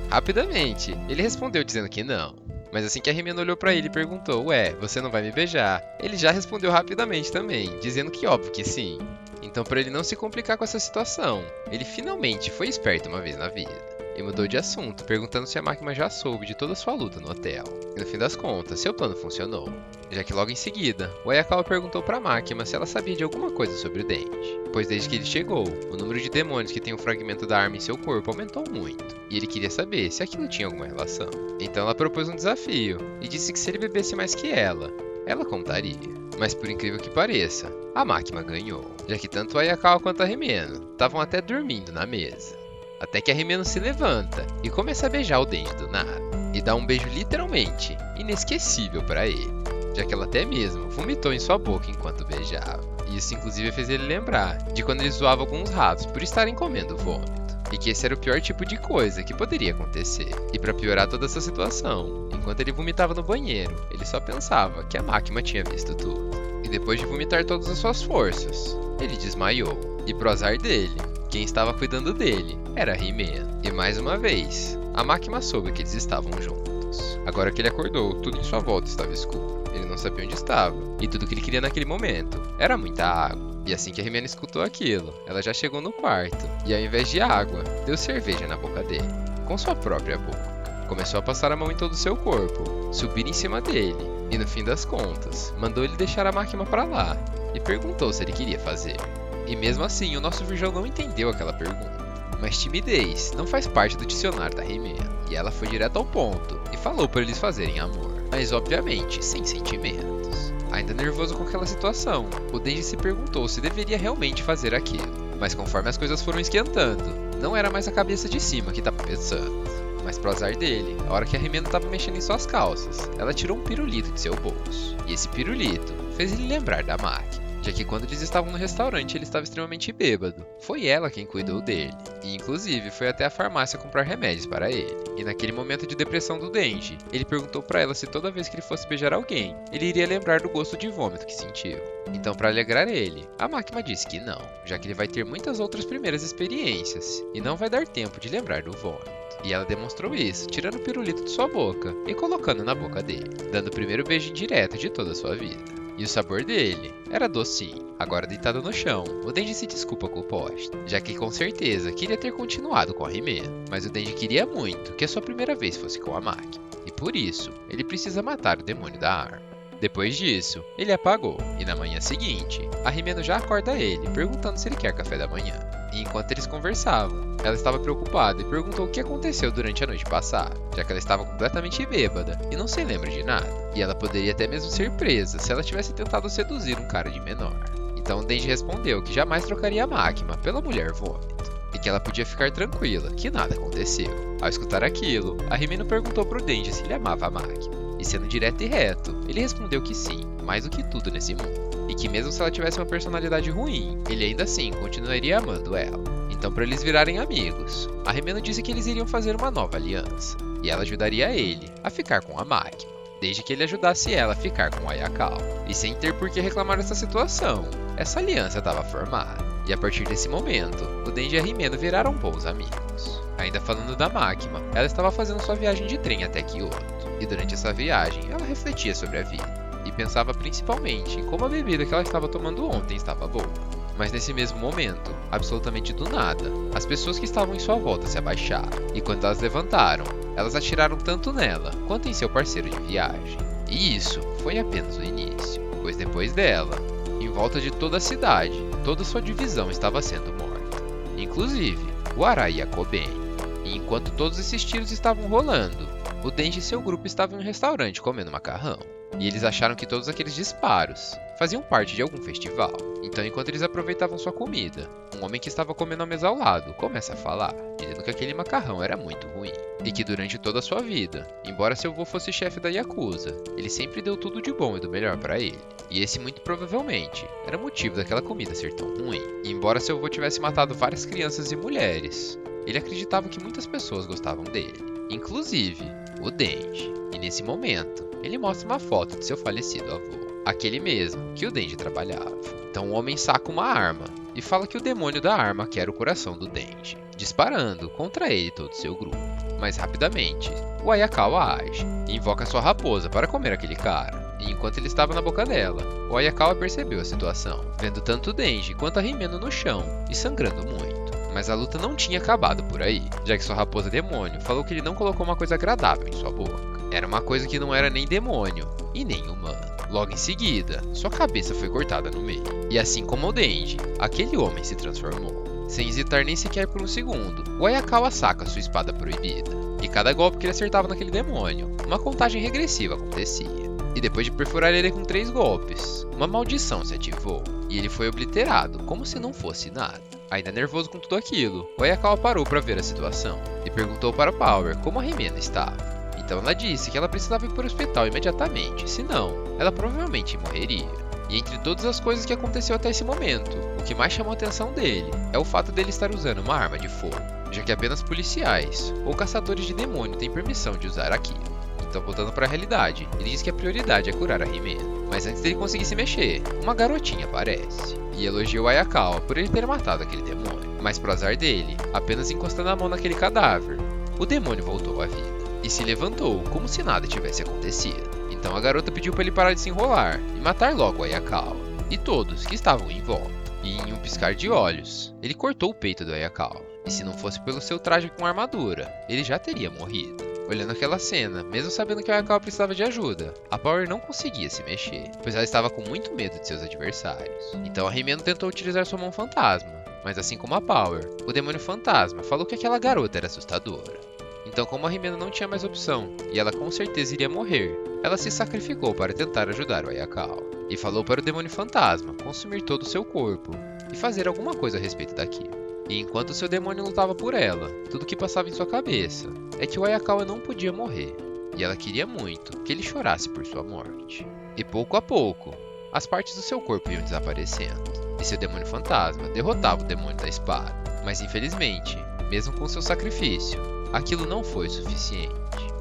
Rapidamente, ele respondeu dizendo que não. Mas assim que a Rimeno olhou pra ele e perguntou, ué, você não vai me beijar? Ele já respondeu rapidamente também, dizendo que óbvio que sim. Então, para ele não se complicar com essa situação, ele finalmente foi esperto uma vez na vida. E mudou de assunto, perguntando se a máquina já soube de toda a sua luta no hotel. E no fim das contas, seu plano funcionou. Já que logo em seguida, o Ayakawa perguntou para a máquina se ela sabia de alguma coisa sobre o Denji. Pois desde que ele chegou, o número de demônios que tem o fragmento da arma em seu corpo aumentou muito. E ele queria saber se aquilo tinha alguma relação. Então ela propôs um desafio e disse que se ele bebesse mais que ela contaria. Mas por incrível que pareça, a máquina ganhou. Já que tanto o Ayakawa quanto a Rimeno estavam até dormindo na mesa. Até que a Rimeno se levanta e começa a beijar o Denji do nada. E dá um beijo literalmente inesquecível para ele, já que ela até mesmo vomitou em sua boca enquanto beijava. E isso inclusive fez ele lembrar de quando ele zoava alguns ratos por estarem comendo vômito. E que esse era o pior tipo de coisa que poderia acontecer. E para piorar toda essa situação, enquanto ele vomitava no banheiro, ele só pensava que a máquina tinha visto tudo. E depois de vomitar todas as suas forças, ele desmaiou. E pro azar dele, quem estava cuidando dele era a Rimeno. E mais uma vez, a máquina soube que eles estavam juntos. Agora que ele acordou, tudo em sua volta estava escuro. Ele não sabia onde estava, e tudo que ele queria naquele momento era muita água. E assim que a Rimeno escutou aquilo, ela já chegou no quarto, e ao invés de água, deu cerveja na boca dele, com sua própria boca. Começou a passar a mão em todo o seu corpo, subir em cima dele, e no fim das contas, mandou ele deixar a máquina para lá, e perguntou se ele queria fazer. E mesmo assim, o nosso virgão não entendeu aquela pergunta. Mas timidez não faz parte do dicionário da Rimeno, e ela foi direto ao ponto e falou para eles fazerem amor, mas obviamente sem sentimentos. Ainda nervoso com aquela situação, o Denji se perguntou se deveria realmente fazer aquilo, mas conforme as coisas foram esquentando, não era mais a cabeça de cima que estava pensando. Mas pro azar dele, a hora que a Rimeno estava mexendo em suas calças, ela tirou um pirulito de seu bolso, e esse pirulito fez ele lembrar da máquina. Já que quando eles estavam no restaurante ele estava extremamente bêbado. Foi ela quem cuidou dele, e inclusive foi até a farmácia comprar remédios para ele. E naquele momento de depressão do Denji, ele perguntou para ela se toda vez que ele fosse beijar alguém, ele iria lembrar do gosto de vômito que sentiu. Então, para alegrar ele, a máquina disse que não, já que ele vai ter muitas outras primeiras experiências, e não vai dar tempo de lembrar do vômito. E ela demonstrou isso, tirando o pirulito de sua boca e colocando na boca dele, dando o primeiro beijo indireto de toda a sua vida. E o sabor dele era docinho. Agora deitado no chão, o Denji se desculpa com o poste, já que com certeza queria ter continuado com a Rimeno, mas o Denji queria muito que a sua primeira vez fosse com a máquina, e por isso, ele precisa matar o demônio da arma. Depois disso, ele apagou, e na manhã seguinte, a Rimeno já acorda ele, perguntando se ele quer café da manhã. E enquanto eles conversavam, ela estava preocupada e perguntou o que aconteceu durante a noite passada, já que ela estava completamente bêbada e não se lembra de nada. E ela poderia até mesmo ser presa se ela tivesse tentado seduzir um cara de menor. Então Denji respondeu que jamais trocaria a máquina pela mulher vômito, e que ela podia ficar tranquila, que nada aconteceu. Ao escutar aquilo, a Rimeno perguntou pro Denji se ele amava a máquina. E sendo direto e reto, ele respondeu que sim, mais do que tudo nesse mundo. E que mesmo se ela tivesse uma personalidade ruim, ele ainda assim continuaria amando ela. Então, para eles virarem amigos, a Rimeno disse que eles iriam fazer uma nova aliança, e ela ajudaria ele a ficar com a máquina, desde que ele ajudasse ela a ficar com o Ayakawa. E sem ter por que reclamar dessa situação, essa aliança estava formada. E a partir desse momento, o Denji e a Rimeno viraram bons amigos. Ainda falando da máquina, ela estava fazendo sua viagem de trem até Kyoto, e durante essa viagem ela refletia sobre a vida, e pensava principalmente em como a bebida que ela estava tomando ontem estava boa. Mas nesse mesmo momento, absolutamente do nada, as pessoas que estavam em sua volta se abaixaram, e quando elas levantaram, elas atiraram tanto nela quanto em seu parceiro de viagem. E isso foi apenas o início, pois depois dela, em volta de toda a cidade, toda sua divisão estava sendo morta, inclusive o Arai e a Koben. E enquanto todos esses tiros estavam rolando, o Denji e seu grupo estavam em um restaurante comendo macarrão. E eles acharam que todos aqueles disparos faziam parte de algum festival. Então, enquanto eles aproveitavam sua comida, um homem que estava comendo à mesa ao lado começa a falar, dizendo que aquele macarrão era muito ruim. E que durante toda a sua vida, embora seu avô fosse chefe da Yakuza, ele sempre deu tudo de bom e do melhor para ele. E esse muito provavelmente era o motivo daquela comida ser tão ruim. E embora seu avô tivesse matado várias crianças e mulheres, ele acreditava que muitas pessoas gostavam dele. inclusive o Denji. E nesse momento, ele mostra uma foto de seu falecido avô, aquele mesmo que o Denji trabalhava. Então o homem saca uma arma e fala que o demônio da arma quer o coração do Denji, disparando contra ele e todo seu grupo. Mas rapidamente, o Ayakawa age e invoca sua raposa para comer aquele cara. E enquanto ele estava na boca dela, o Ayakawa percebeu a situação, vendo tanto o Denji quanto a Himeno no chão e sangrando muito. Mas a luta não tinha acabado por aí, já que sua raposa demônio falou que ele não colocou uma coisa agradável em sua boca. Era uma coisa que não era nem demônio e nem humano. Logo em seguida, sua cabeça foi cortada no meio. E assim como o Denji, aquele homem se transformou. Sem hesitar nem sequer por um segundo, o Ayakawa saca sua espada proibida. E cada golpe que ele acertava naquele demônio, uma contagem regressiva acontecia. E depois de perfurar ele com 3 golpes, uma maldição se ativou. E ele foi obliterado, como se não fosse nada. Ainda nervoso com tudo aquilo, o Ayakawa parou para ver a situação. E perguntou para Power como a Himeno estava. Então ela disse que ela precisava ir para o hospital imediatamente, senão ela provavelmente morreria. E entre todas as coisas que aconteceu até esse momento, o que mais chamou a atenção dele é o fato dele estar usando uma arma de fogo, já que apenas policiais ou caçadores de demônio têm permissão de usar aquilo. Então voltando para a realidade, ele diz que a prioridade é curar a Himeno. Mas antes dele conseguir se mexer, uma garotinha aparece e elogia o Ayakawa por ele ter matado aquele demônio. Mas pro azar dele, apenas encostando a mão naquele cadáver, o demônio voltou à vida e se levantou como se nada tivesse acontecido. Então a garota pediu para ele parar de se enrolar e matar logo o Ayakawa e todos que estavam em volta. E em um piscar de olhos, ele cortou o peito do Ayakawa. E se não fosse pelo seu traje com armadura, ele já teria morrido. Olhando aquela cena, mesmo sabendo que o Ayakawa precisava de ajuda, a Power não conseguia se mexer, pois ela estava com muito medo de seus adversários. Então a Himeno tentou utilizar sua mão fantasma, mas assim como a Power, o demônio fantasma falou que aquela garota era assustadora. Então, como a Himeno não tinha mais opção, e ela com certeza iria morrer, ela se sacrificou para tentar ajudar o Ayakawa. E falou para o demônio fantasma consumir todo o seu corpo e fazer alguma coisa a respeito daquilo. E enquanto seu demônio lutava por ela, tudo que passava em sua cabeça é que o Ayakawa não podia morrer. E ela queria muito que ele chorasse por sua morte. E pouco a pouco, as partes do seu corpo iam desaparecendo. E seu demônio fantasma derrotava o demônio da espada. Mas infelizmente, mesmo com seu sacrifício, aquilo não foi o suficiente,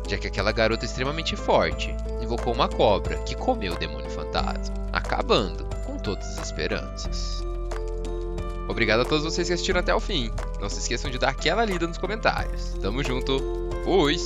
já que aquela garota extremamente forte invocou uma cobra que comeu o demônio fantasma, acabando com todas as esperanças. Obrigado a todos vocês que assistiram até o fim. Não se esqueçam de dar aquela lida nos comentários. Tamo junto. Fui!